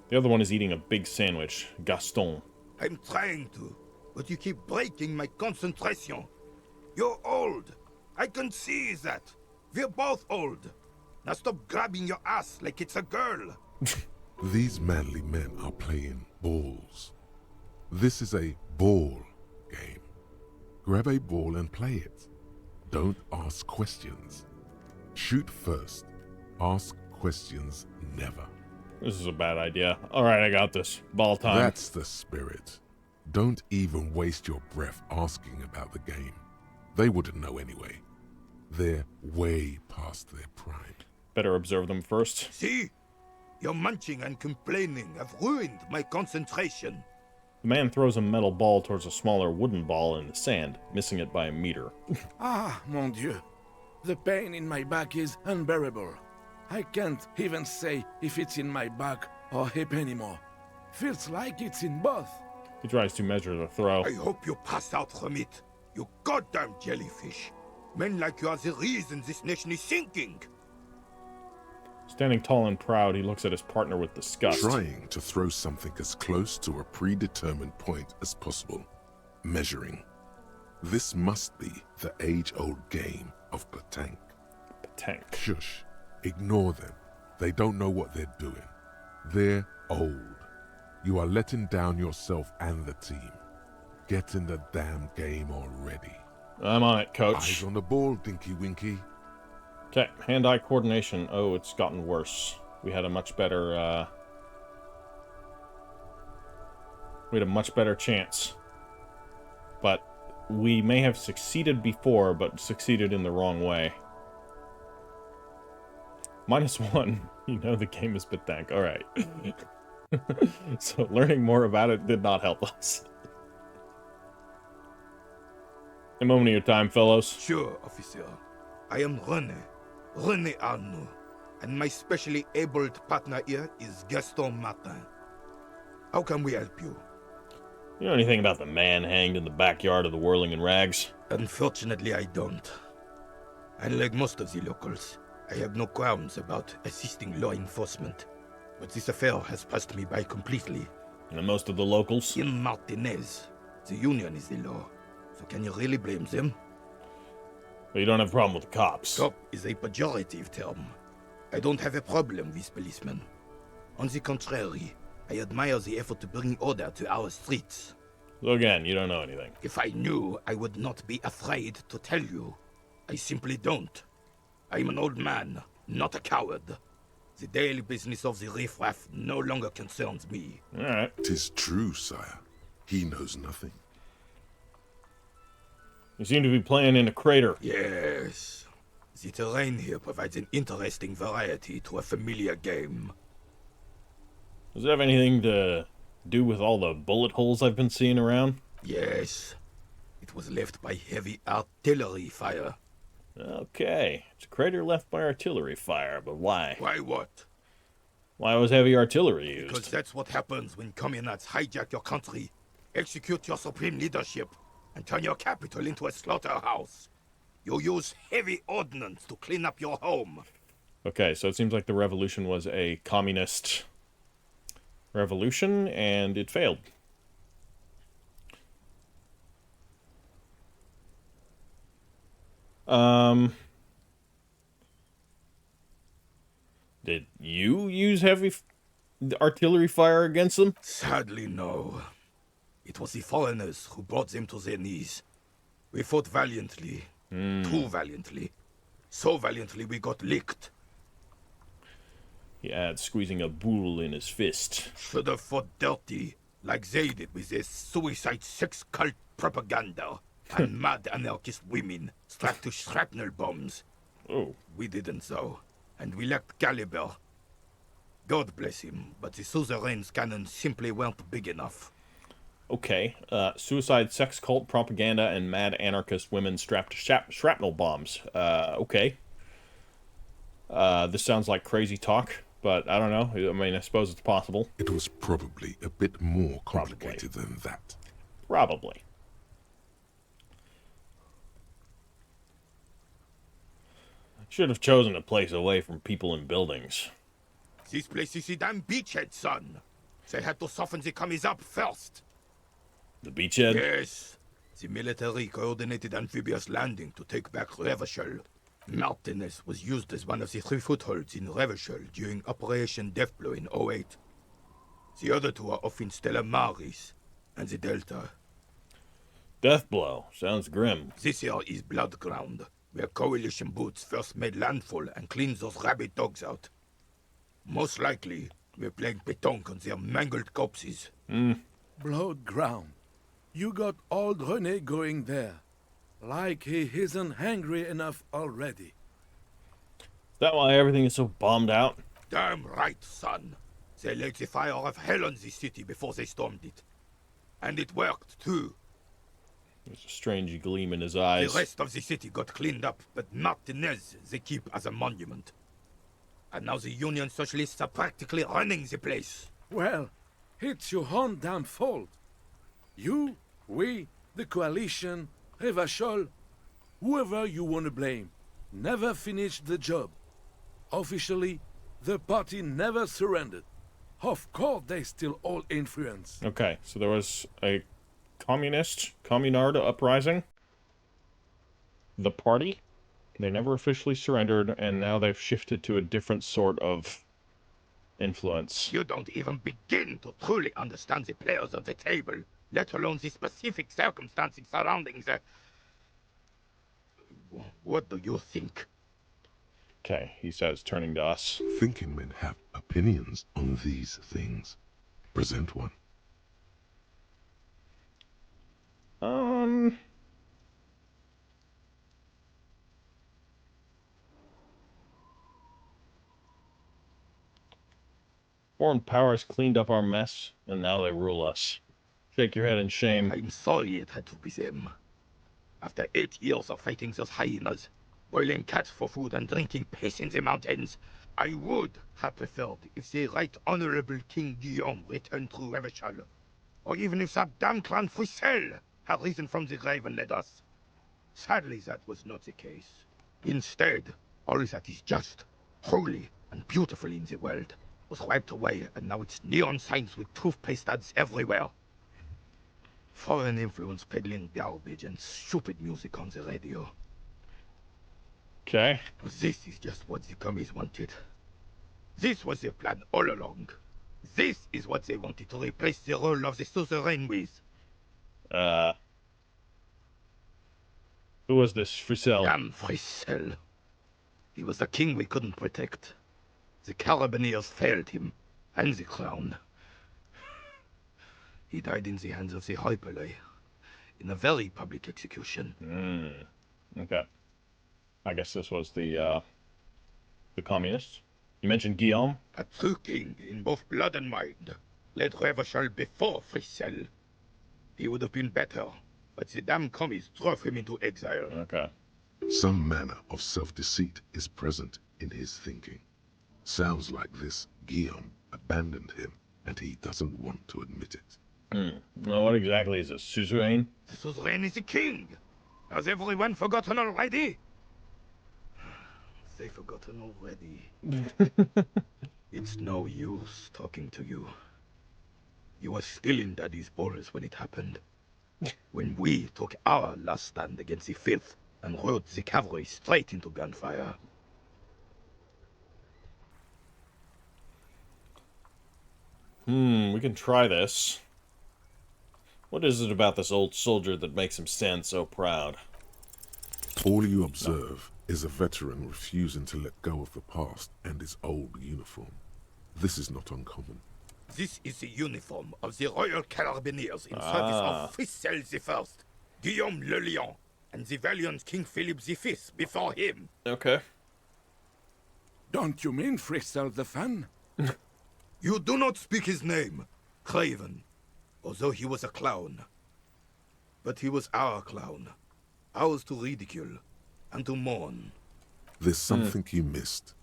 S1: The other one is eating a big sandwich. Gaston.
S7: I'm trying to, but you keep breaking my concentration. You're old. I can see that. We're both old. Now stop grabbing your ass like it's a girl.
S3: These manly men are playing balls. This is a ball game. Grab a ball and play it. Don't ask questions. Shoot first. Ask questions never.
S1: This is a bad idea. Alright, I got this. Ball time.
S3: That's the spirit. Don't even waste your breath asking about the game. They wouldn't know anyway. They're way past their prime.
S1: Better observe them first.
S7: See? Your munching and complaining have ruined my concentration.
S1: The man throws a metal ball towards a smaller wooden ball in the sand, missing it by a meter.
S9: Ah, mon Dieu. The pain in my back is unbearable. I can't even say if it's in my back or hip anymore. Feels like it's in both.
S1: He tries to measure the throw.
S7: I hope you pass out from it. You goddamn jellyfish. Men like you are the reason this nation is sinking.
S1: Standing tall and proud, he looks at his partner with disgust.
S3: Trying to throw something as close to a predetermined point as possible. Measuring. This must be the age-old game of petanque.
S1: Petanque.
S3: Shush. Ignore them. They don't know what they're doing. They're old. You are letting down yourself and the team. Get in the damn game already.
S1: I'm on it, coach.
S3: Eyes on the ball, Dinky Winky.
S1: Okay, hand-eye coordination. Oh, it's gotten worse. We had a much better, chance. But we may have succeeded before, but succeeded in the wrong way. -1. You know the game is petanque. Alright. So learning more about it did not help us. A moment of your time, fellows.
S7: Sure, officer. I am René Arnaud, and my specially abled partner here is Gaston Martin. How can we help you?
S1: You know anything about the man hanged in the backyard of the Whirling in Rags?
S7: Unfortunately, I don't. Unlike most of the locals, I have no qualms about assisting law enforcement. But this affair has passed me by completely.
S1: And most of the locals?
S7: In Martinez, the union is the law. So can you really blame them?
S1: But you don't have a problem with the cops.
S7: Cop is a pejorative term. I don't have a problem with policemen. On the contrary, I admire the effort to bring order to our streets.
S1: So again, you don't know anything.
S7: If I knew, I would not be afraid to tell you. I simply don't. I am an old man, not a coward. The daily business of the riffraff no longer concerns me.
S1: Alright.
S3: 'Tis true, sire. He knows nothing.
S1: You seem to be playing in a crater.
S7: Yes. The terrain here provides an interesting variety to a familiar game.
S1: Does it have anything to do with all the bullet holes I've been seeing around?
S7: Yes. It was left by heavy artillery fire.
S1: Okay. It's a crater left by artillery fire, but why?
S7: Why what?
S1: Why was heavy artillery used?
S7: Because that's what happens when communists hijack your country, execute your supreme leadership, and turn your capital into a slaughterhouse. You use heavy ordnance to clean up your home.
S1: Okay, so it seems like the revolution was a communist revolution, and it failed. Did you use heavy artillery fire against them?
S7: Sadly, no. It was the foreigners who brought them to their knees. We fought valiantly. Too valiantly. So valiantly we got licked.
S1: He adds, squeezing a bull in his fist.
S7: Should have fought dirty, like they did with their suicide sex cult propaganda and mad anarchist women strapped to shrapnel bombs.
S1: Oh.
S7: We didn't though, and we lacked caliber. God bless him, but the suzerain's cannons simply weren't big enough.
S1: Okay, suicide, sex cult, propaganda, and mad anarchist women strapped to shrapnel bombs. Okay. This sounds like crazy talk, but I don't know. I mean, I suppose it's possible.
S3: It was probably a bit more complicated than that.
S1: Probably. Should have chosen a place away from people and buildings.
S7: This place is the damn beachhead, son. They had to soften the commies up first.
S1: The beachhead?
S7: Yes. The military coordinated amphibious landing to take back Revachol. Martinez was used as one of the 3 footholds in Revachol during Operation Deathblow in 08. The other 2 are off in Stella Maris and the Delta.
S1: Deathblow. Sounds grim.
S7: This here is Blood Ground, where coalition boots first made landfall and cleaned those rabid dogs out. Most likely, we're playing petanque on their mangled corpses.
S9: Blood ground. You got old René going there. Like he isn't hungry enough already.
S1: Is that why everything is so bombed out?
S7: Damn right, son. They laid the fire of hell on the city before they stormed it. And it worked, too.
S1: There's a strange gleam in his eyes.
S7: The rest of the city got cleaned up, but Martinez they keep as a monument. And now the Union Socialists are practically running the place.
S9: Well, it's your own damn fault. You, we, the coalition, Revachol, whoever you want to blame, never finished the job. Officially, The party never surrendered. Of course they still hold influence.
S1: Okay, so there was a communard uprising. The party, they never officially surrendered, and now they've shifted to a different sort of influence.
S7: You don't even begin to truly understand the players of the table, let alone the specific circumstances surrounding the... What do you think?
S1: Okay, he says, turning to us.
S3: Thinking men have opinions on these things. Present one.
S1: Foreign powers cleaned up our mess, and now they rule us. Shake your head in shame.
S7: I'm sorry it had to be them. After 8 years of fighting those hyenas, boiling cats for food and drinking piss in the mountains, I would have preferred if the Right Honorable King Guillaume returned to Revachol, or even if that damn clan Frisel had risen from the grave and led us. Sadly, that was not the case. Instead, all that is just, holy, and beautiful in the world was wiped away, and now it's neon signs with toothpaste ads everywhere. Foreign influence peddling garbage and stupid music on the radio.
S1: Okay.
S7: This is just what the commies wanted. This was their plan all along. This is what they wanted to replace the role of the suzerain with.
S1: Who was this Frisel?
S7: Damn Frisel. He was the king we couldn't protect. The Carabineers failed him, and the crown. He died in the hands of the Hyperlay, in a very public execution.
S1: Okay. I guess this was the communists. You mentioned Guillaume?
S7: A true king in both blood and mind, led Revachol before Frisel. He would have been better, but the damn commies drove him into exile.
S1: Okay.
S3: Some manner of self-deceit is present in his thinking. Sounds like this Guillaume abandoned him, and he doesn't want to admit it.
S1: Well, what exactly is a suzerain?
S7: The suzerain is the king. Has everyone forgotten already? They've forgotten already. It's no use talking to you. You were still in Daddy's balls when it happened. When we took our last stand against the filth and rode the cavalry straight into gunfire.
S1: We can try this. What is it about this old soldier that makes him stand so proud?
S3: All you observe is a veteran refusing to let go of the past and his old uniform. This is not uncommon.
S7: This is the uniform of the Royal Carabineers in service of Frisel I, Guillaume le Lion, and the valiant King Philip V before him.
S1: Okay.
S9: Don't you mean Frisel the Fan?
S7: You do not speak his name, Craven, although he was a clown. But he was our clown, ours to ridicule and to mourn.
S3: There's something you missed.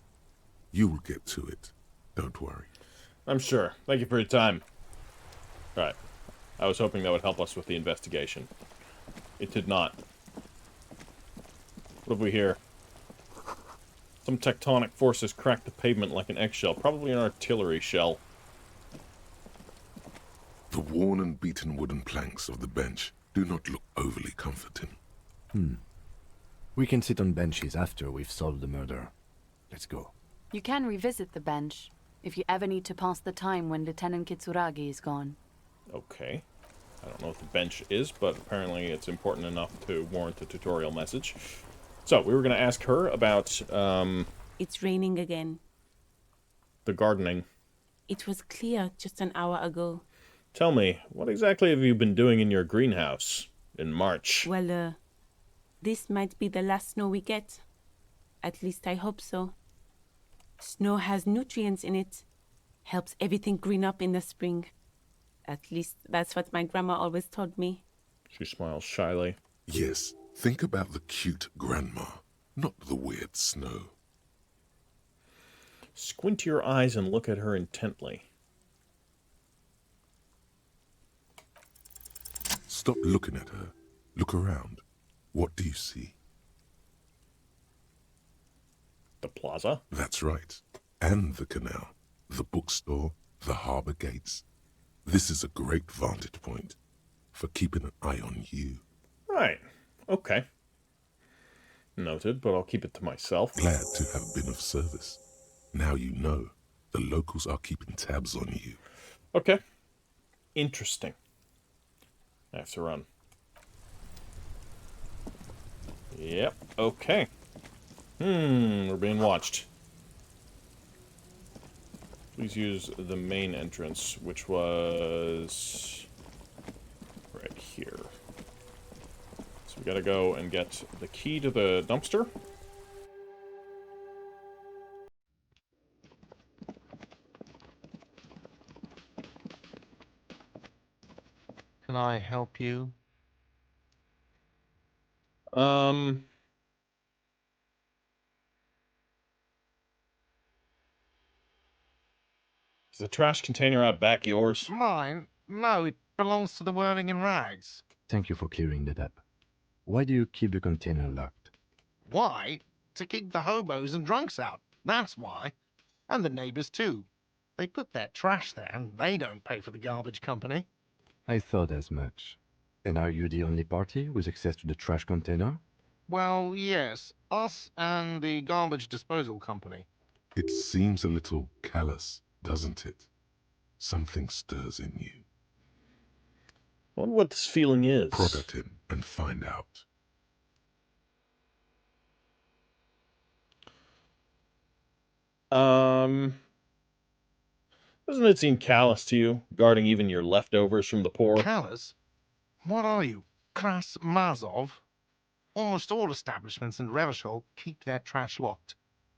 S3: You will get to it. Don't worry.
S1: I'm sure. Thank you for your time. Right. I was hoping that would help us with the investigation. It did not. What have we here? Some tectonic forces cracked the pavement like an eggshell. Probably an artillery shell.
S3: The worn and beaten wooden planks of the bench do not look overly comforting.
S4: We can sit on benches after we've solved the murder. Let's go.
S10: You can revisit the bench if you ever need to pass the time when Lieutenant Kitsuragi is gone.
S1: Okay. I don't know what the bench is, but apparently it's important enough to warrant a tutorial message. So, we were going to ask her about,
S11: It's raining again.
S1: the gardening.
S11: It was clear just an hour ago.
S1: Tell me, what exactly have you been doing in your greenhouse in March?
S11: Well, this might be the last snow we get. At least I hope so. Snow has nutrients in it. Helps everything green up in the spring. At least that's what my grandma always told me.
S1: She smiles shyly.
S3: Yes, think about the cute grandma, not the weird snow.
S1: Squint your eyes and look at her intently.
S3: Stop looking at her. Look around. What do you see?
S1: The plaza?
S3: That's right. And the canal, the bookstore, the harbor gates. This is a great vantage point for keeping an eye on you.
S1: Right. Okay. Noted, but I'll keep it to myself.
S3: Glad to have been of service. Now you know the locals are keeping tabs on you.
S1: Okay. Interesting. I have to run. Yep. Okay. We're being watched. Please use the main entrance, which was right here. So we gotta go and get the key to the dumpster.
S12: Can I help you?
S1: Is the trash container out back yours?
S12: Mine? No, it belongs to the Whirling in Rags.
S4: Thank you for clearing that up. Why do you keep the container locked?
S12: Why? To keep the hobos and drunks out. That's why. And the neighbors too. They put their trash there and they don't pay for the garbage company.
S4: I thought as much. And are you the only party with access to the trash container?
S12: Well, yes. Us and the garbage disposal company.
S3: It seems a little callous, doesn't it? Something stirs in you.
S1: I wonder what this feeling is.
S3: Prod at him and find out.
S1: Doesn't it seem callous to you, guarding even your leftovers from the poor?
S12: Callous? What are you, Kras Mazov? Almost all establishments in Revachol keep their trash locked.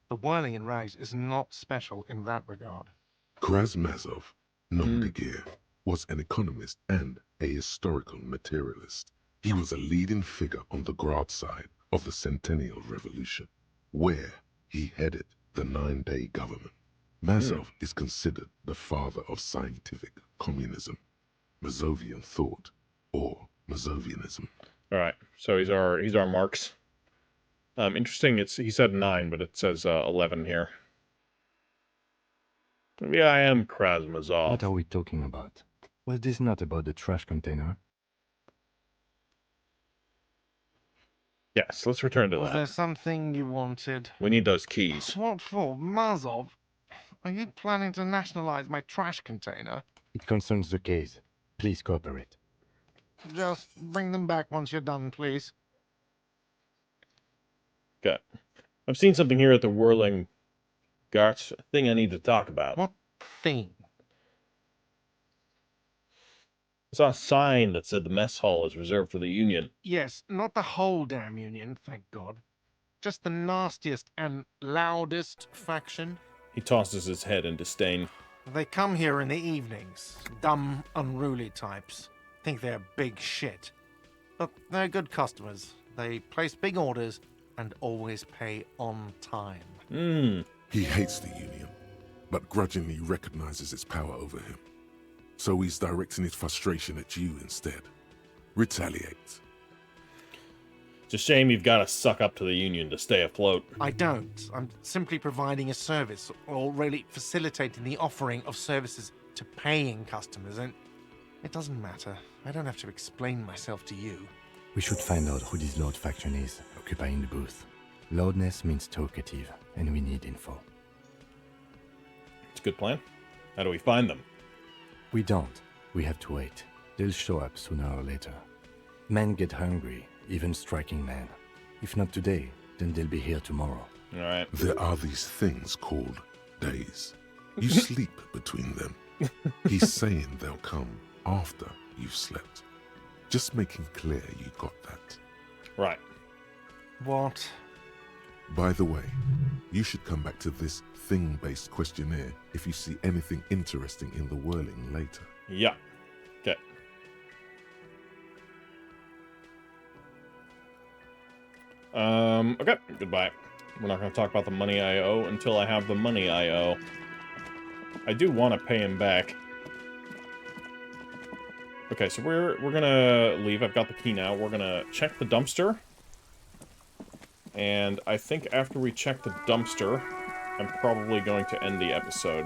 S12: The Whirling in Rags is not special in that regard.
S3: Krasmazov, nom de guerre, was an economist and a historical materialist. He was a leading figure on the Grad side of the Centennial Revolution, where he headed the 9-day government. Mazov is considered the father of scientific communism, Mazovian thought, or Mazovianism.
S1: All right, so he's our Marx. Interesting. He said 9, but it says 11 here. Maybe I am Krasmazov.
S4: What are we talking about? Was this not about the trash container?
S1: Yes, let's return to
S12: Was
S1: that.
S12: there something you wanted?
S1: We need those keys.
S12: What for? Mazov? Are you planning to nationalize my trash container?
S4: It concerns the case. Please cooperate.
S12: Just bring them back once you're done, please.
S1: Okay. I've seen something here at the Whirling Garts. A thing I need to talk about.
S12: What thing?
S1: I saw a sign that said the mess hall is reserved for the Union.
S12: Yes, not the whole damn Union, thank God. Just the nastiest and loudest faction.
S1: He tosses his head in disdain.
S12: They come here in the evenings. Dumb, unruly types. Think they're big shit. But they're good customers. They place big orders and always pay on time.
S3: He hates the Union, but grudgingly recognizes its power over him. So he's directing his frustration at you instead. Retaliate.
S1: It's a shame you've got to suck up to the Union to stay afloat.
S12: I don't. I'm simply providing a service, or really facilitating the offering of services to paying customers, and it doesn't matter. I don't have to explain myself to you.
S4: We should find out who this Lord faction is, occupying the booth. Loudness means talkative, and we need info.
S1: It's a good plan. How do we find them?
S4: We don't. We have to wait. They'll show up sooner or later. Men get hungry, even striking men. If not today, then they'll be here tomorrow.
S1: All right.
S3: There are these things called days. You sleep between them. He's saying they'll come after you've slept. Just making clear you got that.
S1: Right.
S12: What?
S3: By the way, you should come back to this thing-based questionnaire if you see anything interesting in the Whirling later.
S1: Yeah. Okay. Okay. Goodbye. We're not going to talk about the money I owe until I have the money I owe. I do want to pay him back. Okay, so we're gonna leave. I've got the key now. We're gonna check the dumpster. And I think after we check the dumpster, I'm probably going to end the episode.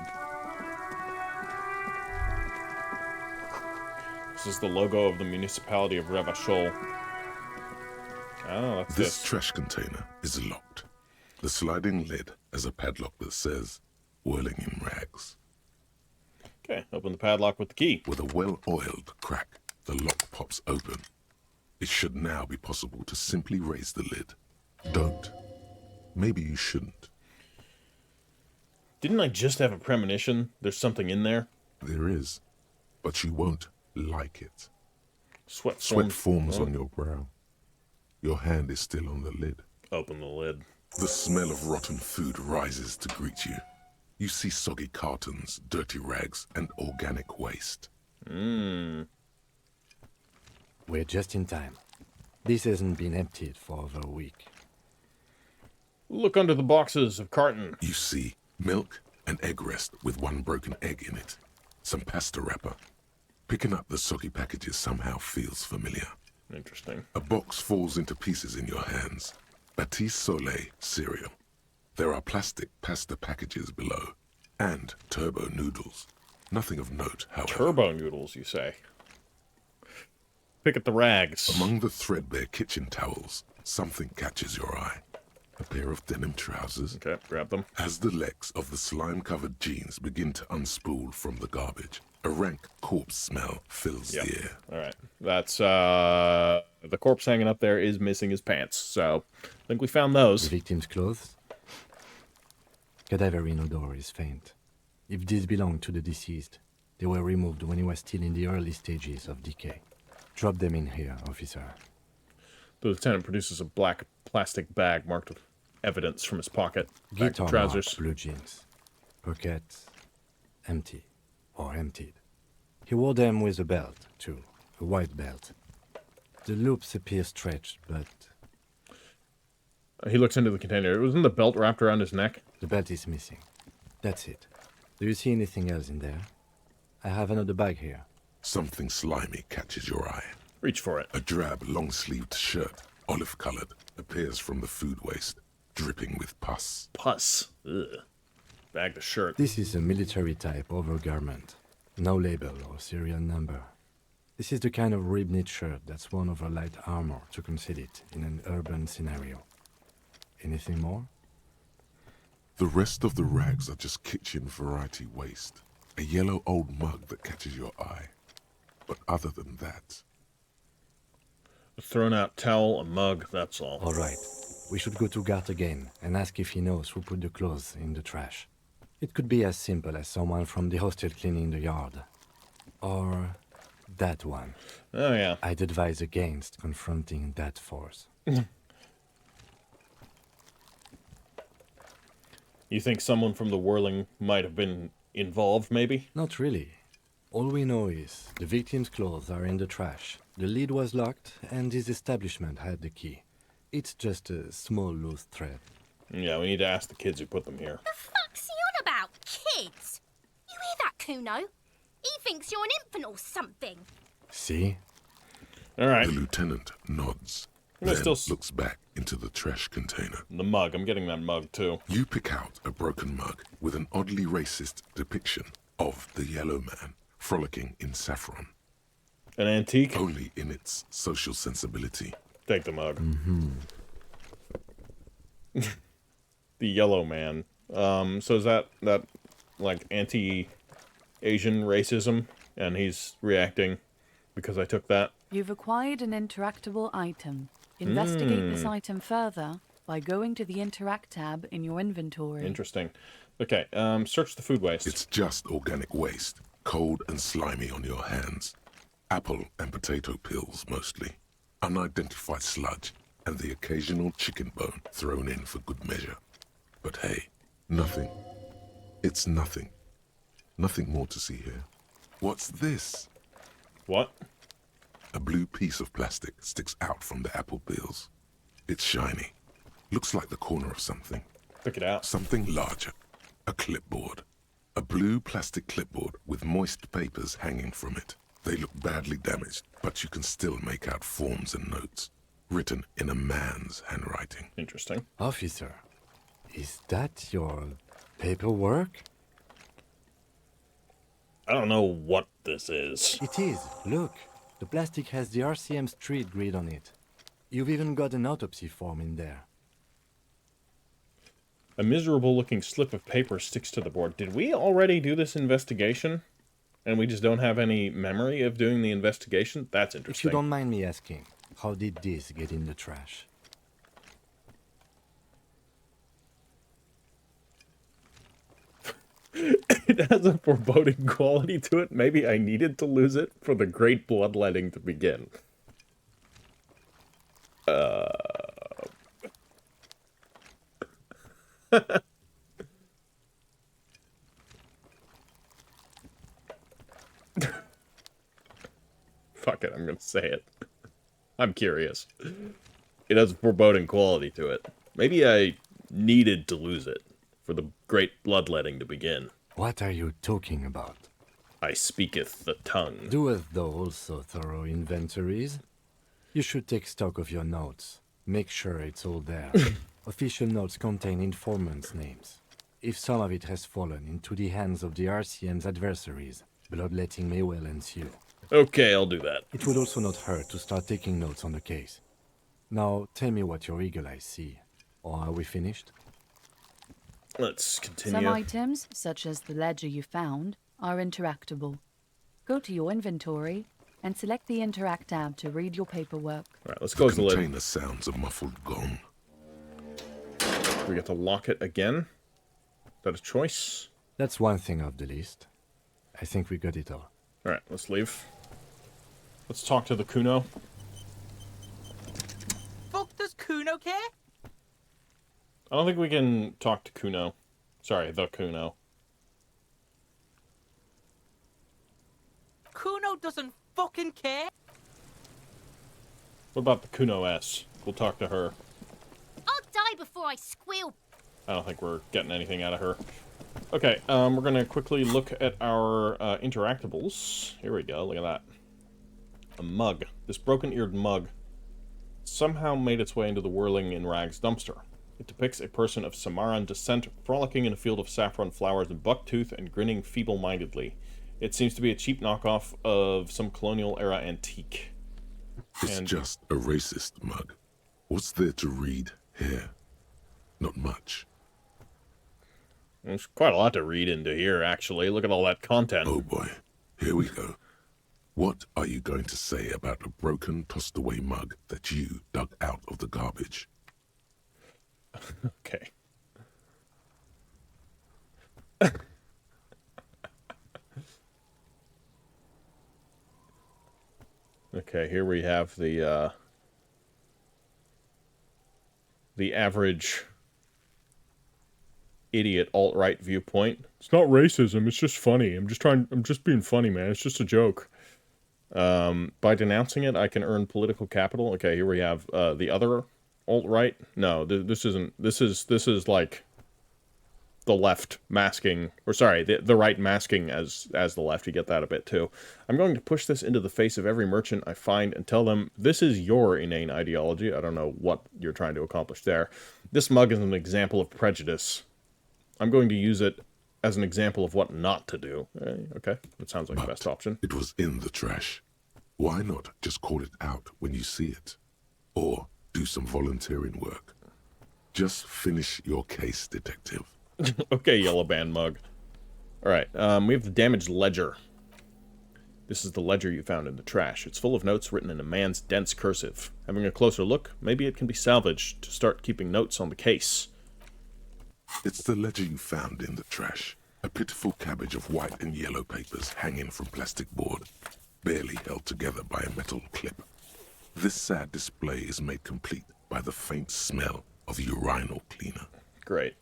S1: This is the logo of the municipality of Revachol. Oh, that's
S3: this. This trash container is locked. The sliding lid has a padlock that says, "Whirling in rags."
S1: Okay, open the padlock with the key.
S3: With a well-oiled crack, the lock pops open. It should now be possible to simply raise the lid. Don't. Maybe you shouldn't.
S1: Didn't I just have a premonition there's something in there?
S3: There is, but you won't like it.
S1: Sweat
S3: forms on your brow. Your hand is still on the lid.
S1: Open the lid.
S3: The smell of rotten food rises to greet you. You see soggy cartons, dirty rags, and organic waste.
S4: We're just in time. This hasn't been emptied for over a week.
S1: Look under the boxes of carton.
S3: You see milk and egg rest with one broken egg in it. Some pasta wrapper. Picking up the soggy packages somehow feels familiar.
S1: Interesting.
S3: A box falls into pieces in your hands. Batiste Soleil cereal. There are plastic pasta packages below. And turbo noodles. Nothing of note, however.
S1: Turbo noodles, you say? Pick at the rags.
S3: Among the threadbare kitchen towels, something catches your eye. A pair of denim trousers.
S1: Okay, grab them.
S3: As the legs of the slime-covered jeans begin to unspool from the garbage, a rank corpse smell fills the air.
S1: Alright, that's, the corpse hanging up there is missing his pants, so I think we found those.
S4: The victim's clothes? Cadaverine odor is faint. If these belong to the deceased, they were removed when he was still in the early stages of decay. Drop them in here, officer.
S1: The lieutenant produces a black plastic bag marked with evidence from his pocket.
S4: Guitar
S1: trousers.
S4: Mark, blue jeans. Pockets empty or emptied. He wore them with a belt, too. A white belt. The loops appear stretched, but...
S1: He looks into the container. Wasn't the belt wrapped around his neck?
S4: The belt is missing. That's it. Do you see anything else in there? I have another bag here.
S3: Something slimy catches your eye.
S1: Reach for it.
S3: A drab, long-sleeved shirt, olive-colored, appears from the food waste, dripping with pus.
S1: Pus? Ugh. Bag the shirt.
S4: This is a military-type overgarment. No label or serial number. This is the kind of rib-knit shirt that's worn over light armor to conceal it in an urban scenario. Anything more?
S3: The rest of the rags are just kitchen variety waste. A yellow old mug that catches your eye. But other than that...
S1: A thrown-out towel, a mug, that's all.
S4: All right. We should go to Gart again and ask if he knows who put the clothes in the trash. It could be as simple as someone from the hostel cleaning the yard. Or that one.
S1: Oh, yeah.
S4: I'd advise against confronting that force.
S1: You think someone from the whirling might have been involved, maybe?
S4: Not really. All we know is the victim's clothes are in the trash. The lid was locked, and his establishment had the key. It's just a small loose thread.
S1: Yeah, we need to ask the kids who put them here.
S6: The fuck's he on about, kids? You hear that, Cuno? He thinks you're an infant or something.
S4: See?
S1: All right.
S3: The lieutenant nods, then looks back into the trash container.
S1: The mug. I'm getting that mug, too.
S3: You pick out a broken mug with an oddly racist depiction of the yellow man frolicking in saffron.
S1: An antique?
S3: Only in its social sensibility.
S1: Take the mug.
S4: Mm-hmm.
S1: The yellow man. So is that like anti-Asian racism? And he's reacting because I took that?
S10: You've acquired an interactable item. Investigate this item further by going to the Interact tab in your inventory.
S1: Interesting. Okay, search the food waste.
S3: It's just organic waste, cold and slimy on your hands. Apple and potato peels, mostly. Unidentified sludge, and the occasional chicken bone thrown in for good measure. But hey, nothing. It's nothing. Nothing more to see here. What's this?
S1: What?
S3: A blue piece of plastic sticks out from the apple peels. It's shiny. Looks like the corner of something.
S1: Pick it out.
S3: Something larger. A clipboard. A blue plastic clipboard with moist papers hanging from it. They look badly damaged, but you can still make out forms and notes, written in a man's handwriting.
S1: Interesting.
S4: Officer, is that your Paperwork?
S1: I don't know what this is.
S4: It is. Look. The plastic has the RCM street grid on it. You've even got an autopsy form in there.
S1: A miserable-looking slip of paper sticks to the board. Did we already do this investigation? And we just don't have any memory of doing the investigation? That's interesting.
S4: If you don't mind me asking, how did this get in the trash?
S1: It has a foreboding quality to it. Maybe I needed to lose it for the great bloodletting to begin. Fuck it, I'm gonna say it. I'm curious. It has a foreboding quality to it. Maybe I needed to lose it for the great bloodletting to begin.
S4: What are you talking about?
S1: I speaketh the tongue.
S4: Doeth thou also thorough inventories? You should take stock of your notes. Make sure it's all there. Official notes contain informants' names. If some of it has fallen into the hands of the RCM's adversaries, bloodletting may well ensue.
S1: Okay, I'll do that.
S4: It would also not hurt to start taking notes on the case. Now, tell me what your eagle eyes see. Or are we finished?
S1: Let's continue.
S10: Some items, such as the ledger you found, are interactable. Go to your inventory and select the Interact tab to read your paperwork.
S1: Alright, let's close the lid.
S3: Contain the sounds of muffled gong.
S1: We get to lock it again. Is that a choice?
S4: That's one thing off the list. I think we got it all.
S1: Alright, let's leave. Let's talk to the Cuno.
S8: Fuck does Cuno care?
S1: I don't think we can talk to Cuno. Sorry, the Cuno.
S8: Cuno doesn't fucking care.
S1: What about the Cuno S? We'll talk to her.
S6: I'll die before I squeal.
S1: I don't think we're getting anything out of her. Okay, we're gonna quickly look at our interactables. Here we go, look at that. A mug. This broken-eared mug somehow made its way into the Whirling in Rags dumpster. It depicts a person of Samaran descent frolicking in a field of saffron flowers in bucktooth and grinning feeble-mindedly. It seems to be a cheap knockoff of some colonial-era antique.
S3: It's just a racist mug. What's there to read here? Not much.
S1: There's quite a lot to read into here, actually. Look at all that content.
S3: Oh boy, here we go. What are you going to say about a broken, tossed-away mug that you dug out of the garbage?
S1: Okay. Okay, here we have the average idiot alt-right viewpoint. It's not racism, it's just funny. I'm just being funny, man. It's just a joke. By denouncing it, I can earn political capital. Okay, here we have the other alt-right. No, this isn't. This is like the left masking, or sorry, the right masking as the left. You get that a bit too. I'm going to push this into the face of every merchant I find and tell them, this is your inane ideology. I don't know what you're trying to accomplish there. This mug is an example of prejudice. I'm going to use it as an example of what not to do. Okay, that sounds like the best option.
S3: It was in the trash. Why not just call it out when you see it? Or do some volunteering work. Just finish your case, detective.
S1: Okay, yellow band mug. Alright, we have the damaged ledger. This is the ledger you found in the trash. It's full of notes written in a man's dense cursive. Having a closer look, maybe it can be salvaged to start keeping notes on the case.
S3: It's the ledger you found in the trash. A pitiful cabbage of white and yellow papers hanging from plastic board, barely held together by a metal clip. This sad display is made complete by the faint smell of urinal cleaner.
S1: Great.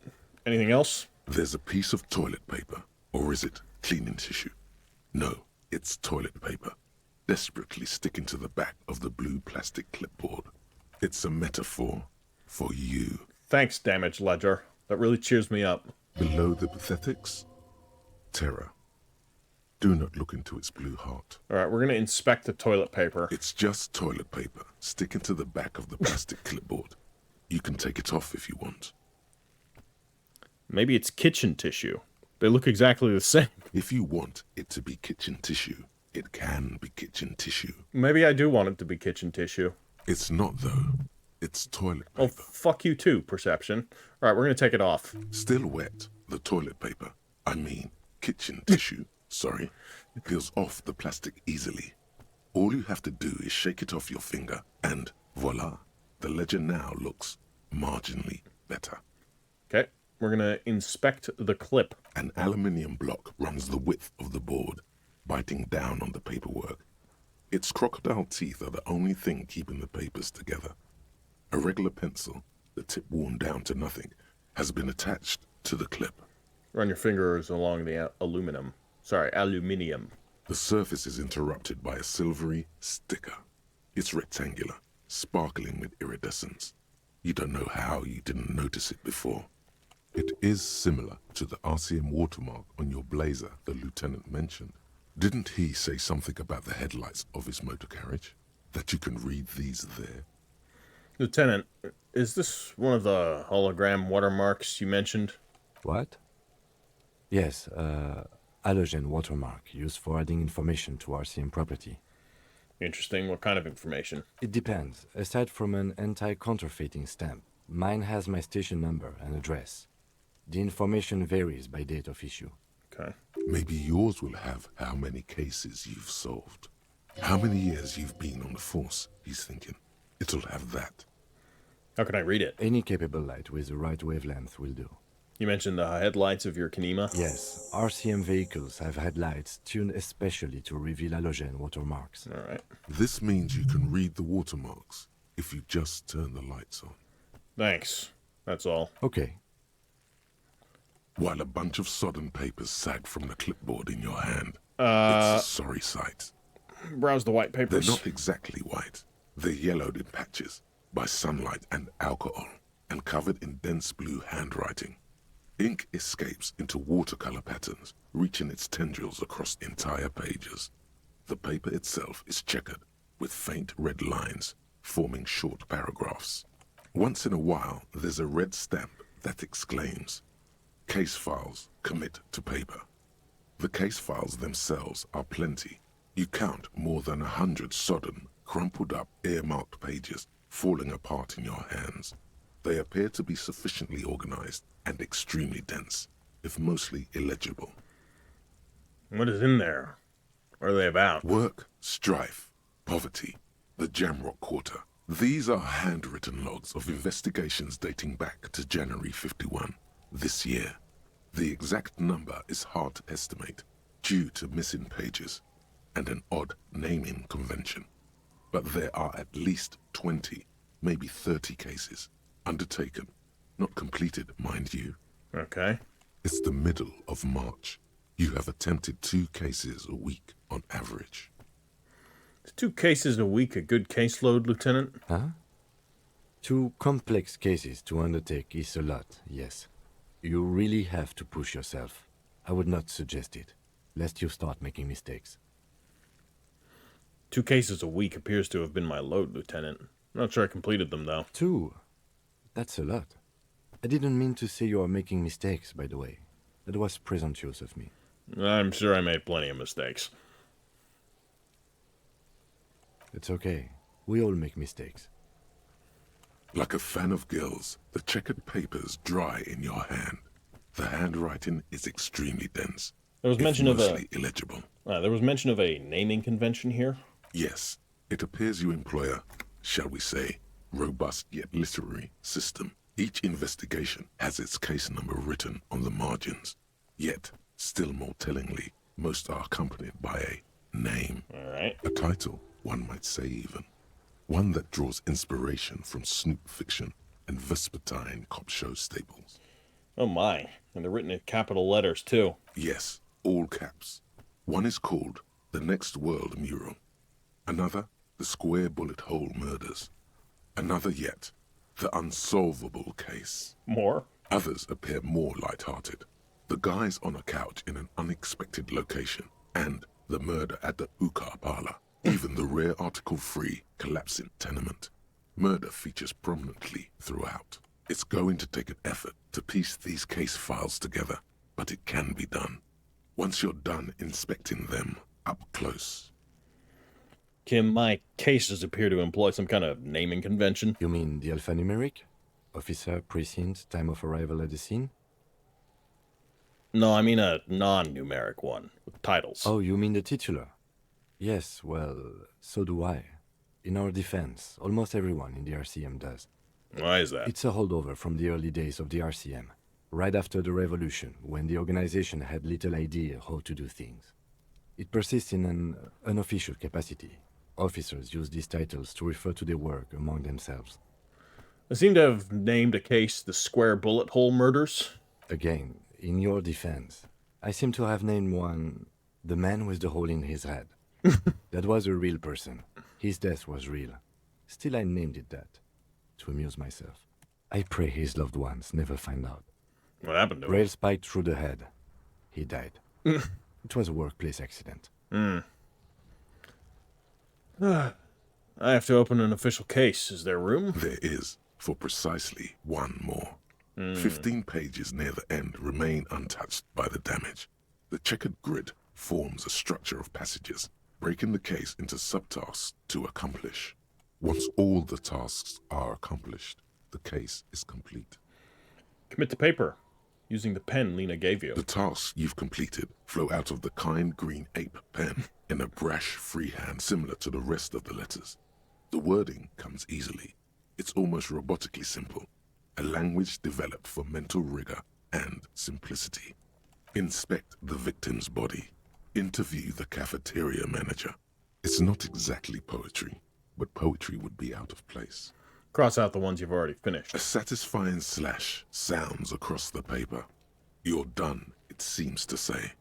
S1: Anything else?
S3: There's a piece of toilet paper. Or is it cleaning tissue? No, it's toilet paper, desperately sticking to the back of the blue plastic clipboard. It's a metaphor for you.
S1: Thanks, damaged ledger. That really cheers me up.
S3: Below the pathetics, terror. Do not look into its blue heart.
S1: Alright, we're going to inspect the toilet paper.
S3: It's just toilet paper, sticking to the back of the plastic clipboard. You can take it off if you want.
S1: Maybe it's kitchen tissue. They look exactly the same.
S3: If you want it to be kitchen tissue, it can be kitchen tissue.
S1: Maybe I do want it to be kitchen tissue.
S3: It's not, though. It's toilet paper.
S1: Oh, fuck you too, Perception. All right, we're going to take it off.
S3: Still wet, the toilet paper, I mean kitchen tissue, sorry, peels off the plastic easily. All you have to do is shake it off your finger, and voila, the ledger now looks marginally better.
S1: Okay, we're going to inspect the clip.
S3: An aluminium block runs the width of the board, biting down on the paperwork. Its crocodile teeth are the only thing keeping the papers together. A regular pencil, the tip worn down to nothing, has been attached to the clip.
S1: Run your fingers along the aluminium.
S3: The surface is interrupted by a silvery sticker. It's rectangular, sparkling with iridescence. You don't know how you didn't notice it before. It is similar to the RCM watermark on your blazer the lieutenant mentioned. Didn't he say something about the headlights of his motor carriage? That you can read these there?
S1: Lieutenant, is this one of the hologram watermarks you mentioned?
S4: What? Yes, halogen watermark used for adding information to RCM property.
S1: Interesting. What kind of information?
S4: It depends. Aside from an anti-counterfeiting stamp, mine has my station number and address. The information varies by date of issue.
S1: Okay.
S3: Maybe yours will have how many cases you've solved. How many years you've been on the force, he's thinking. It'll have that.
S1: How can I read it?
S4: Any capable light with the right wavelength will do.
S1: You mentioned the headlights of your Kanema?
S4: Yes, RCM vehicles have headlights tuned especially to reveal halogen watermarks.
S1: All right.
S3: This means you can read the watermarks if you just turn the lights on.
S1: Thanks. That's all.
S4: Okay.
S3: While a bunch of sodden papers sag from the clipboard in your hand, it's a sorry sight.
S1: Browse the white papers.
S3: They're not exactly white. They're yellowed in patches by sunlight and alcohol, and covered in dense blue handwriting. Ink escapes into watercolor patterns, reaching its tendrils across entire pages. The paper itself is checkered, with faint red lines, forming short paragraphs. Once in a while, there's a red stamp that exclaims, "Case files commit to paper." The case files themselves are plenty. You count more than 100 sodden, crumpled up, earmarked pages falling apart in your hands. They appear to be sufficiently organized and extremely dense, if mostly illegible.
S1: What is in there? What are they about?
S3: Work, strife, poverty, the Jamrock Quarter. These are handwritten logs of investigations dating back to January 51, this year. The exact number is hard to estimate, due to missing pages and an odd naming convention. But there are at least 20, maybe 30 cases, undertaken, not completed, mind you.
S1: Okay.
S3: It's the middle of March. You have attempted 2 cases a week on average.
S1: Is 2 cases a week a good caseload, Lieutenant?
S4: Huh? 2 complex cases to undertake is a lot, yes. You really have to push yourself. I would not suggest it, lest you start making mistakes.
S1: 2 cases a week appears to have been my load, Lieutenant. I'm not sure I completed them, though.
S4: 2? That's a lot. I didn't mean to say you are making mistakes, by the way. That was presumptuous of me.
S1: I'm sure I made plenty of mistakes.
S4: It's okay. We all make mistakes.
S3: Like a fan of gills, the checkered papers dry in your hand. The handwriting is extremely dense.
S1: There was mention of
S3: mostly illegible.
S1: There was mention of a naming convention here.
S3: Yes, it appears you employ a, shall we say, robust yet literary system. Each investigation has its case number written on the margins. Yet, still more tellingly, most are accompanied by a name.
S1: All right.
S3: A title, one might say even. One that draws inspiration from Snoop fiction and Vespertine cop show staples.
S1: Oh my, and they're written in capital letters, too.
S3: Yes, all caps. One is called The Next World Mural. Another, The Square Bullet Hole Murders. Another yet, The Unsolvable Case.
S1: More?
S3: Others appear more light-hearted. The guys on a couch in an unexpected location, and the murder at the hookah parlor. Even the rare article-free collapsing tenement. Murder features prominently throughout. It's going to take an effort to piece these case files together, but it can be done. Once you're done inspecting them up close.
S1: Kim, my cases appear to employ some kind of naming convention.
S4: You mean the alphanumeric? Officer, precinct, time of arrival at the scene?
S1: No, I mean a non-numeric one, with titles.
S4: Oh, you mean the titular? Yes, well, so do I. In our defense, almost everyone in the RCM does.
S1: Why is that?
S4: It's a holdover from the early days of the RCM, right after the revolution, when the organization had little idea how to do things. It persists in an unofficial capacity. Officers use these titles to refer to their work among themselves.
S1: I seem to have named a case the Square Bullet Hole Murders.
S4: Again, in your defense, I seem to have named one the man with the hole in his head. That was a real person. His death was real. Still, I named it that, to amuse myself. I pray his loved ones never find out.
S1: What happened to him?
S4: Rail spiked through the head. He died. It was a workplace accident.
S1: I have to open an official case. Is there room?
S3: There is, for precisely one more. 15 pages near the end remain untouched by the damage. The checkered grid forms a structure of passages, breaking the case into subtasks to accomplish. Once all the tasks are accomplished, the case is complete.
S1: Commit to paper, using the pen Lena gave you.
S3: The tasks you've completed flow out of the kind green ape pen in a brash freehand similar to the rest of the letters. The wording comes easily. It's almost robotically simple, a language developed for mental rigor and simplicity. Inspect the victim's body. Interview the cafeteria manager. It's not exactly poetry, but poetry would be out of place.
S1: Cross out the ones you've already finished.
S3: A satisfying slash sounds across the paper. You're done, it seems to say.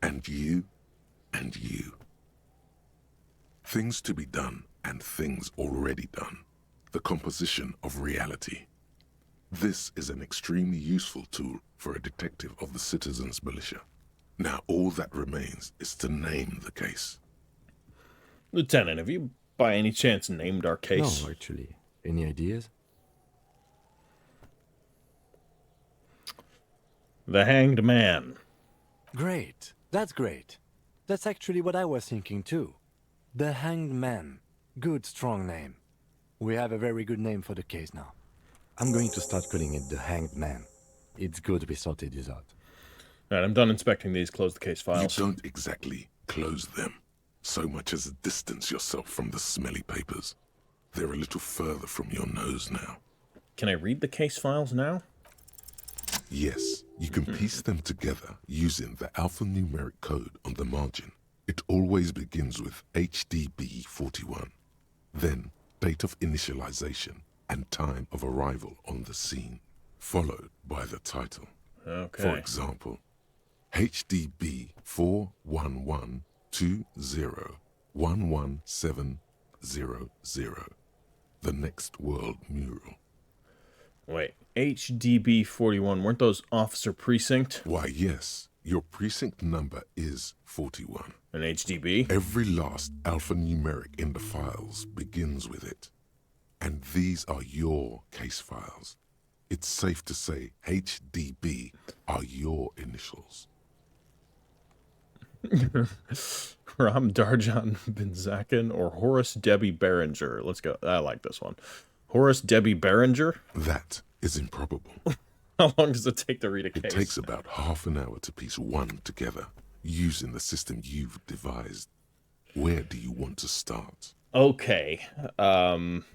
S3: And you, and you. Things to be done and things already done. The composition of reality. This is an extremely useful tool for a detective of the citizens' militia. Now all that remains is to name the case.
S1: Lieutenant, have you by any chance named our case?
S4: No, actually. Any ideas?
S1: The Hanged Man.
S4: Great. That's great. That's actually what I was thinking too. The Hanged Man. Good, strong name. We have a very good name for the case now. I'm going to start calling it the Hanged Man. It's good we sorted this out.
S1: Alright, I'm done inspecting these. Close the case files.
S3: You don't exactly close them, so much as distance yourself from the smelly papers. They're a little further from your nose now.
S1: Can I read the case files now?
S3: Yes, you can piece them together using the alphanumeric code on the margin. It always begins with HDB 41, then date of initialization and time of arrival on the scene, followed by the title.
S1: Okay.
S3: For example, HDB 41120111700, the Next World Mural.
S1: Wait, HDB 41, weren't those Officer Precinct?
S3: Why, yes, your precinct number is 41.
S1: An HDB?
S3: Every last alphanumeric in the files begins with it. And these are your case files. It's safe to say HDB are your initials.
S1: Ram Darjan Benzakin or Horace Debbie Behringer. Let's go. I like this one. Horace Debbie Behringer?
S3: That is improbable.
S1: How long does it take to read a case?
S3: It takes about half an hour to piece one together, using the system you've devised. Where do you want to start?
S1: Okay. I'm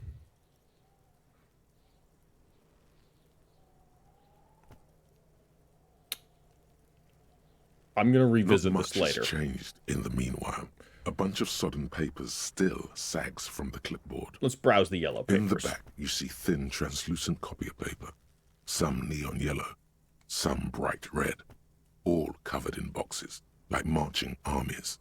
S1: going to revisit
S3: Not
S1: this
S3: much
S1: later.
S3: has changed in the meanwhile. A bunch of sodden papers still sags from the clipboard.
S1: Let's browse the yellow papers.
S3: In the back, you see thin, translucent copier paper. Some neon yellow, some bright red, all covered in boxes, like marching armies.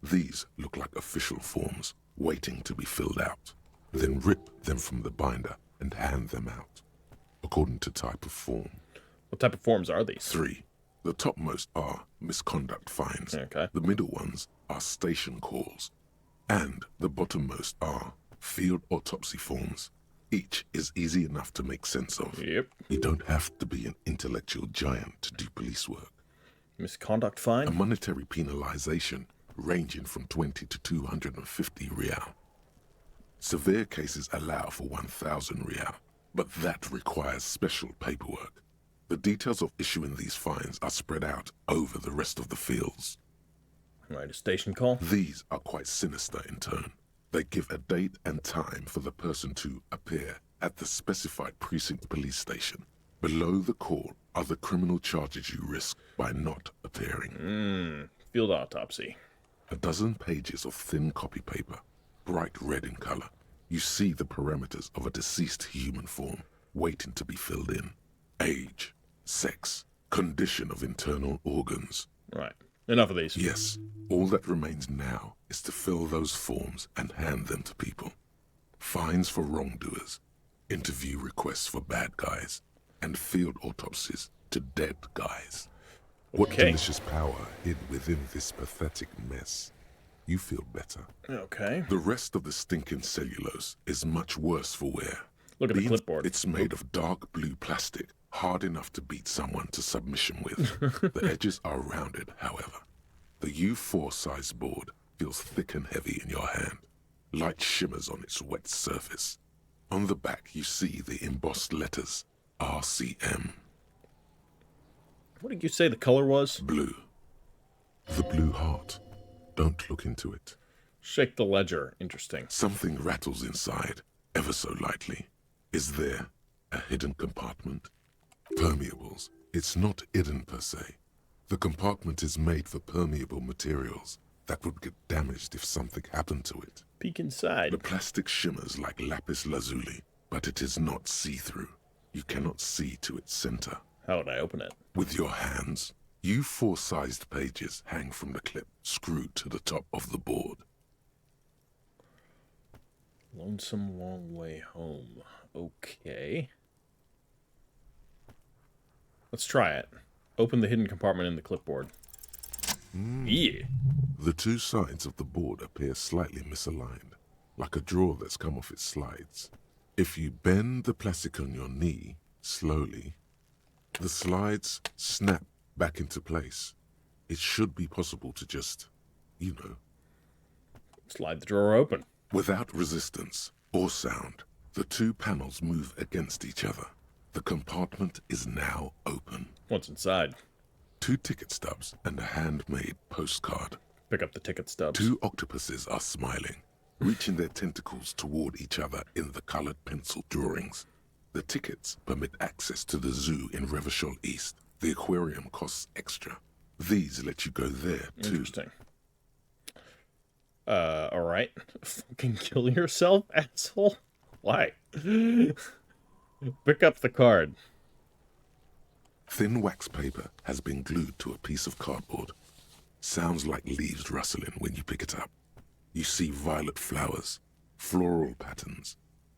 S3: These look like official forms, waiting to be filled out. Then rip them from the binder and hand them out, according to type of form.
S1: What type of forms are these?
S3: 3. The topmost are misconduct fines.
S1: Okay.
S3: The middle ones are station calls. And the bottommost are field autopsy forms. Each is easy enough to make sense of.
S1: Yep.
S3: You don't have to be an intellectual giant to do police work.
S1: Misconduct fine?
S3: A monetary penalization ranging from 20 to 250 real. Severe cases allow for 1,000 real, but that requires special paperwork. The details of issuing these fines are spread out over the rest of the fields.
S1: Right, a station call?
S3: These are quite sinister in tone. They give a date and time for the person to appear at the specified precinct police station. Below the call are the criminal charges you risk by not appearing.
S1: Field autopsy.
S3: A dozen pages of thin copy paper, bright red in color. You see the parameters of a deceased human form waiting to be filled in. Age, sex, condition of internal organs.
S1: Right. Enough of these.
S3: Yes. All that remains now is to fill those forms and hand them to people. Fines for wrongdoers, interview requests for bad guys, and field autopsies to dead guys. What delicious power hid within this pathetic mess. You feel better.
S1: Okay.
S3: The rest of the stinking cellulose is much worse for wear.
S1: Look at the clipboard.
S3: It's made of dark blue plastic, hard enough to beat someone to submission with. The edges are rounded, however. The U4 size board feels thick and heavy in your hand. Light shimmers on its wet surface. On the back you see the embossed letters, RCM.
S1: What did you say the color was?
S3: Blue. The blue heart. Don't look into it.
S1: Shake the ledger. Interesting.
S3: Something rattles inside, ever so lightly. Is there a hidden compartment? Permeables. It's not hidden per se. The compartment is made for permeable materials that would get damaged if something happened to it.
S1: Peek inside.
S3: The plastic shimmers like lapis lazuli, but it is not see-through. You cannot see to its center.
S1: How would I open it?
S3: With your hands. U4-sized pages hang from the clip screwed to the top of the board.
S1: Lonesome long way home. Okay. Let's try it. Open the hidden compartment in the clipboard. Yeah.
S3: The two sides of the board appear slightly misaligned, like a drawer that's come off its slides. If you bend the plastic on your knee, slowly, the slides snap back into place. It should be possible to just,
S1: slide the drawer open.
S3: Without resistance or sound, the two panels move against each other. The compartment is now open.
S1: What's inside?
S3: 2 ticket stubs and a handmade postcard.
S1: Pick up the ticket stubs.
S3: 2 octopuses are smiling, reaching their tentacles toward each other in the colored pencil drawings. The tickets permit access to the zoo in Revachol East. The aquarium costs extra. These let you go there, too.
S1: Interesting. Alright. Fucking kill yourself, asshole? Why? Pick up the card.
S3: Thin wax paper has been glued to a piece of cardboard. Sounds like leaves rustling when you pick it up. You see violet flowers, floral patterns,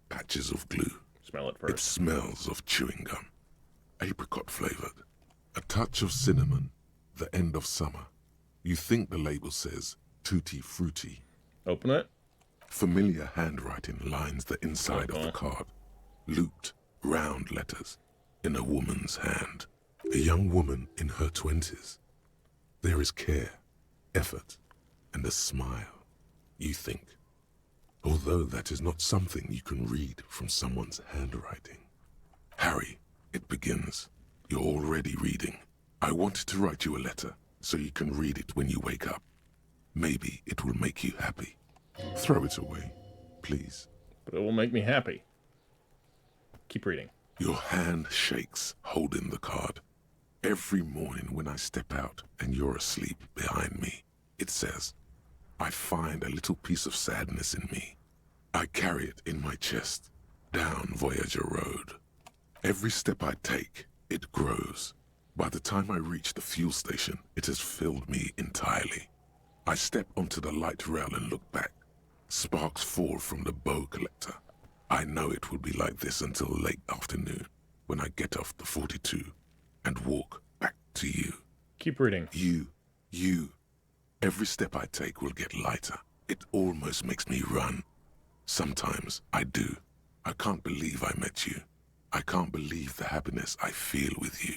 S3: patches of glue.
S1: Smell it first.
S3: It smells of chewing gum. Apricot flavored. A touch of cinnamon. The end of summer. You think the label says tutti frutti.
S1: Open it.
S3: Familiar handwriting lines the inside of the card. Looped, round letters in a woman's hand. A young woman in her 20s. There is care, effort, and a smile, you think. Although that is not something you can read from someone's handwriting. Harry, it begins. You're already reading. I wanted to write you a letter so you can read it when you wake up. Maybe it will make you happy. Throw it away, please.
S1: But it will make me happy. Keep reading.
S3: Your hand shakes, holding the card. Every morning when I step out and you're asleep behind me, it says, I find a little piece of sadness in me. I carry it in my chest, down Voyager Road. Every step I take, it grows. By the time I reach the fuel station, it has filled me entirely. I step onto the light rail and look back. Sparks fall from the bow collector. I know it will be like this until late afternoon, when I get off the 42 and walk back to you.
S1: Keep reading.
S3: You. Every step I take will get lighter. It almost makes me run. Sometimes I do. I can't believe I met you. I can't believe the happiness I feel with you.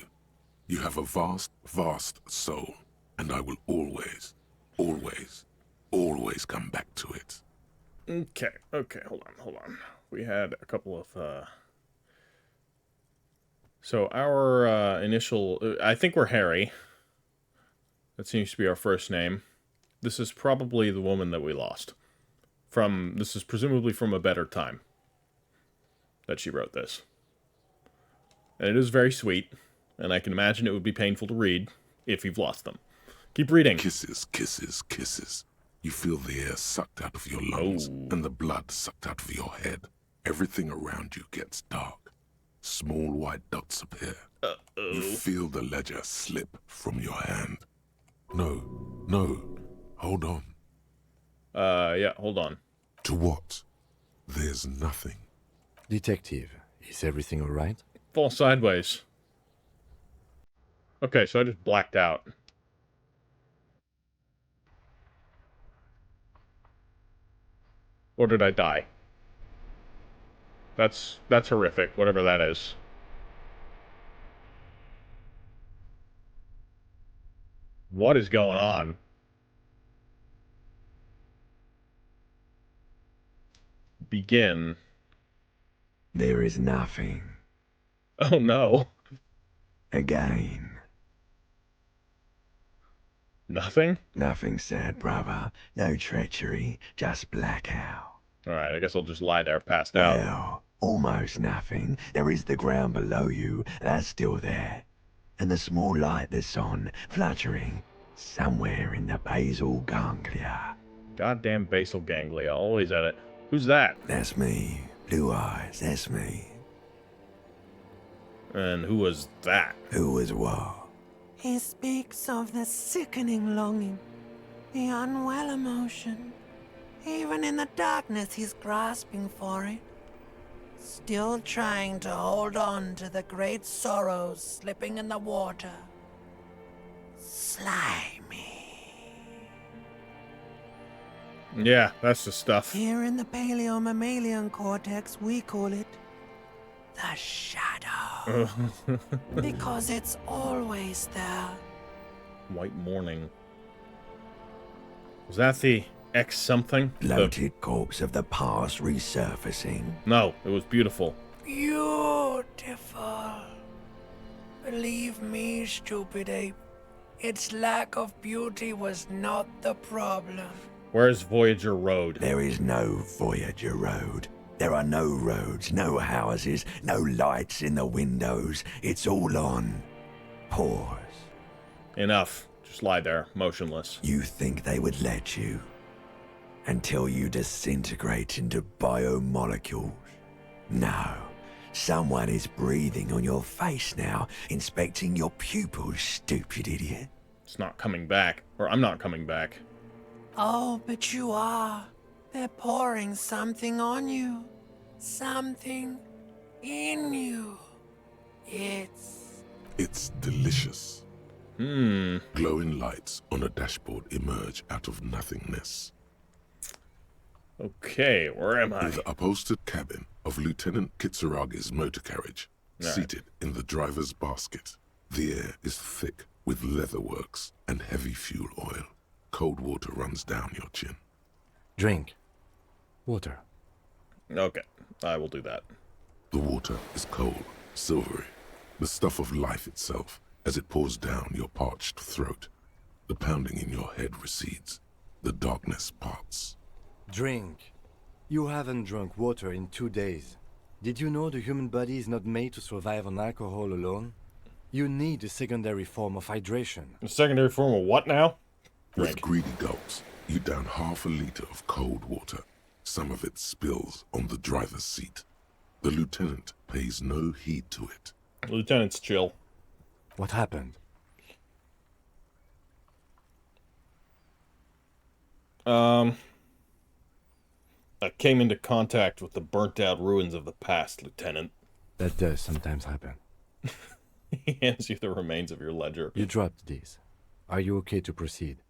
S3: You have a vast, vast soul, and I will always, always, always come back to it.
S1: Okay, hold on. We had a couple of, So our initial... I think we're Harry. That seems to be our first name. This is probably the woman that we lost. This is presumably from a better time that she wrote this. And it is very sweet, and I can imagine it would be painful to read if you've lost them. Keep reading.
S3: Kisses, kisses, kisses. You feel the air sucked out of your lungs and the blood sucked out of your head. Everything around you gets dark. Small white dots appear. You feel the ledger slip from your hand. No, hold on.
S1: Yeah, hold on.
S3: To what? There's nothing.
S4: Detective, is everything all right?
S1: Fall sideways. Okay, so I just blacked out. Or did I die? That's horrific, whatever that is. What is going on? Begin.
S13: There is nothing.
S1: Oh no.
S13: Again.
S1: Nothing?
S13: Nothing sad, brother. No treachery, just blackout.
S1: Alright, I guess I'll just lie there, passed out.
S13: Well, almost nothing. There is the ground below you, that's still there. And the small light that's on, fluttering, somewhere in the basal ganglia.
S1: Goddamn basal ganglia, always at it. Who's that?
S13: That's me. Blue eyes, that's me.
S1: And who was that?
S13: Who was what?
S14: He speaks of the sickening longing, the unwell emotion. Even in the darkness, he's grasping for it. Still trying to hold on to the great sorrows slipping in the water. Slimy.
S1: Yeah, that's the stuff.
S14: Here in the paleo-mammalian cortex, we call it the shadow. Because it's always there.
S1: White morning. Was that the X something?
S13: Bloated corpse of the past resurfacing.
S1: No, it was beautiful.
S14: Beautiful. Believe me, stupid ape. Its lack of beauty was not the problem.
S1: Where's Voyager Road?
S13: There is no Voyager Road. There are no roads, no houses, no lights in the windows. It's all on pause.
S1: Enough. Just lie there, motionless.
S13: You think they would let you? Until you disintegrate into biomolecules? No. Someone is breathing on your face now, inspecting your pupils, stupid idiot.
S1: It's not coming back. Or I'm not coming back.
S14: Oh, but you are. They're pouring something on you. Something in you.
S3: It's delicious. Glowing lights on a dashboard emerge out of nothingness.
S1: Okay, where am I?
S3: In the upholstered cabin of Lieutenant Kitsuragi's motor carriage, seated in the driver's basket. The air is thick with leatherworks and heavy fuel oil. Cold water runs down your chin.
S4: Drink. Water.
S1: Okay, I will do that.
S3: The water is cold, silvery, the stuff of life itself as it pours down your parched throat. The pounding in your head recedes. The darkness parts.
S4: Drink. You haven't drunk water in 2 days. Did you know the human body is not made to survive on alcohol alone? You need a secondary form of hydration.
S1: A secondary form of what now?
S3: With greedy gulps, you down half a liter of cold water. Some of it spills on the driver's seat. The lieutenant pays no heed to it.
S1: Lieutenant's chill.
S4: What happened?
S1: I came into contact with the burnt-out ruins of the past, Lieutenant.
S4: That does sometimes happen.
S1: He hands you the remains of your ledger.
S4: You dropped these. Are you okay to proceed?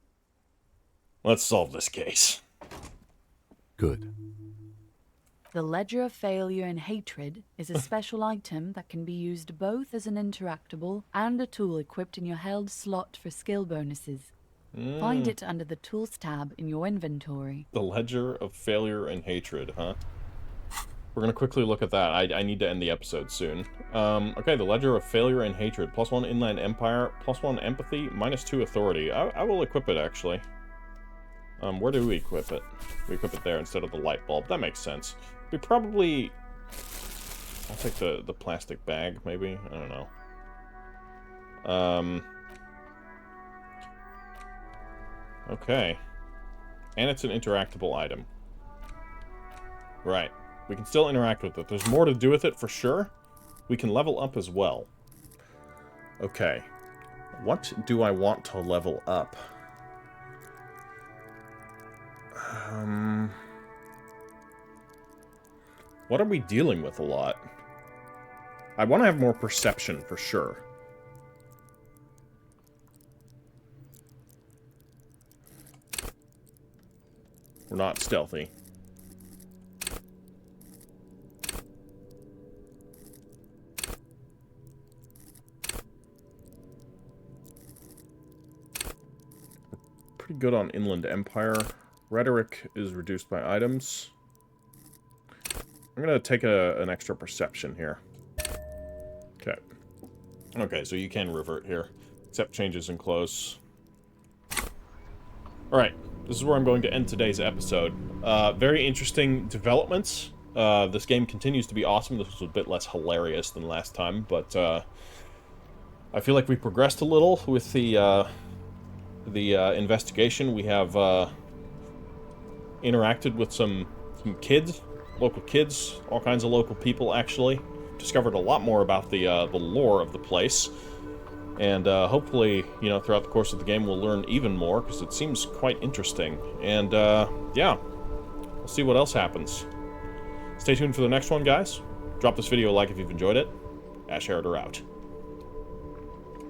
S1: Let's solve this case.
S4: Good.
S10: The Ledger of Failure and Hatred is a special item that can be used both as an interactable and a tool equipped in your held slot for skill bonuses. Find it under the Tools tab in your inventory.
S1: The Ledger of Failure and Hatred, huh? We're gonna quickly look at that. I need to end the episode soon. Okay, the Ledger of Failure and Hatred. +1 Inland Empire, +1 Empathy, -2 Authority. I will equip it, actually. Where do we equip it? We equip it there instead of the light bulb. That makes sense. We probably... I'll take the plastic bag, maybe? I don't know. Okay. And it's an interactable item. Right. We can still interact with it. There's more to do with it, for sure. We can level up as well. Okay. What do I want to level up? What are we dealing with a lot? I want to have more perception, for sure. We're not stealthy. Pretty good on Inland Empire. Rhetoric is reduced by items. I'm gonna take an extra perception here. Okay. Okay, so you can revert here. Accept changes in close. Alright, this is where I'm going to end today's episode. Very interesting developments. This game continues to be awesome. This was a bit less hilarious than last time, but I feel like we progressed a little with the investigation. We have interacted with some kids, local kids, all kinds of local people, actually. Discovered a lot more about the lore of the place. And hopefully, you know, throughout the course of the game we'll learn even more, because it seems quite interesting. And, yeah. We'll see what else happens. Stay tuned for the next one, guys. Drop this video a like if you've enjoyed it. Heritor out.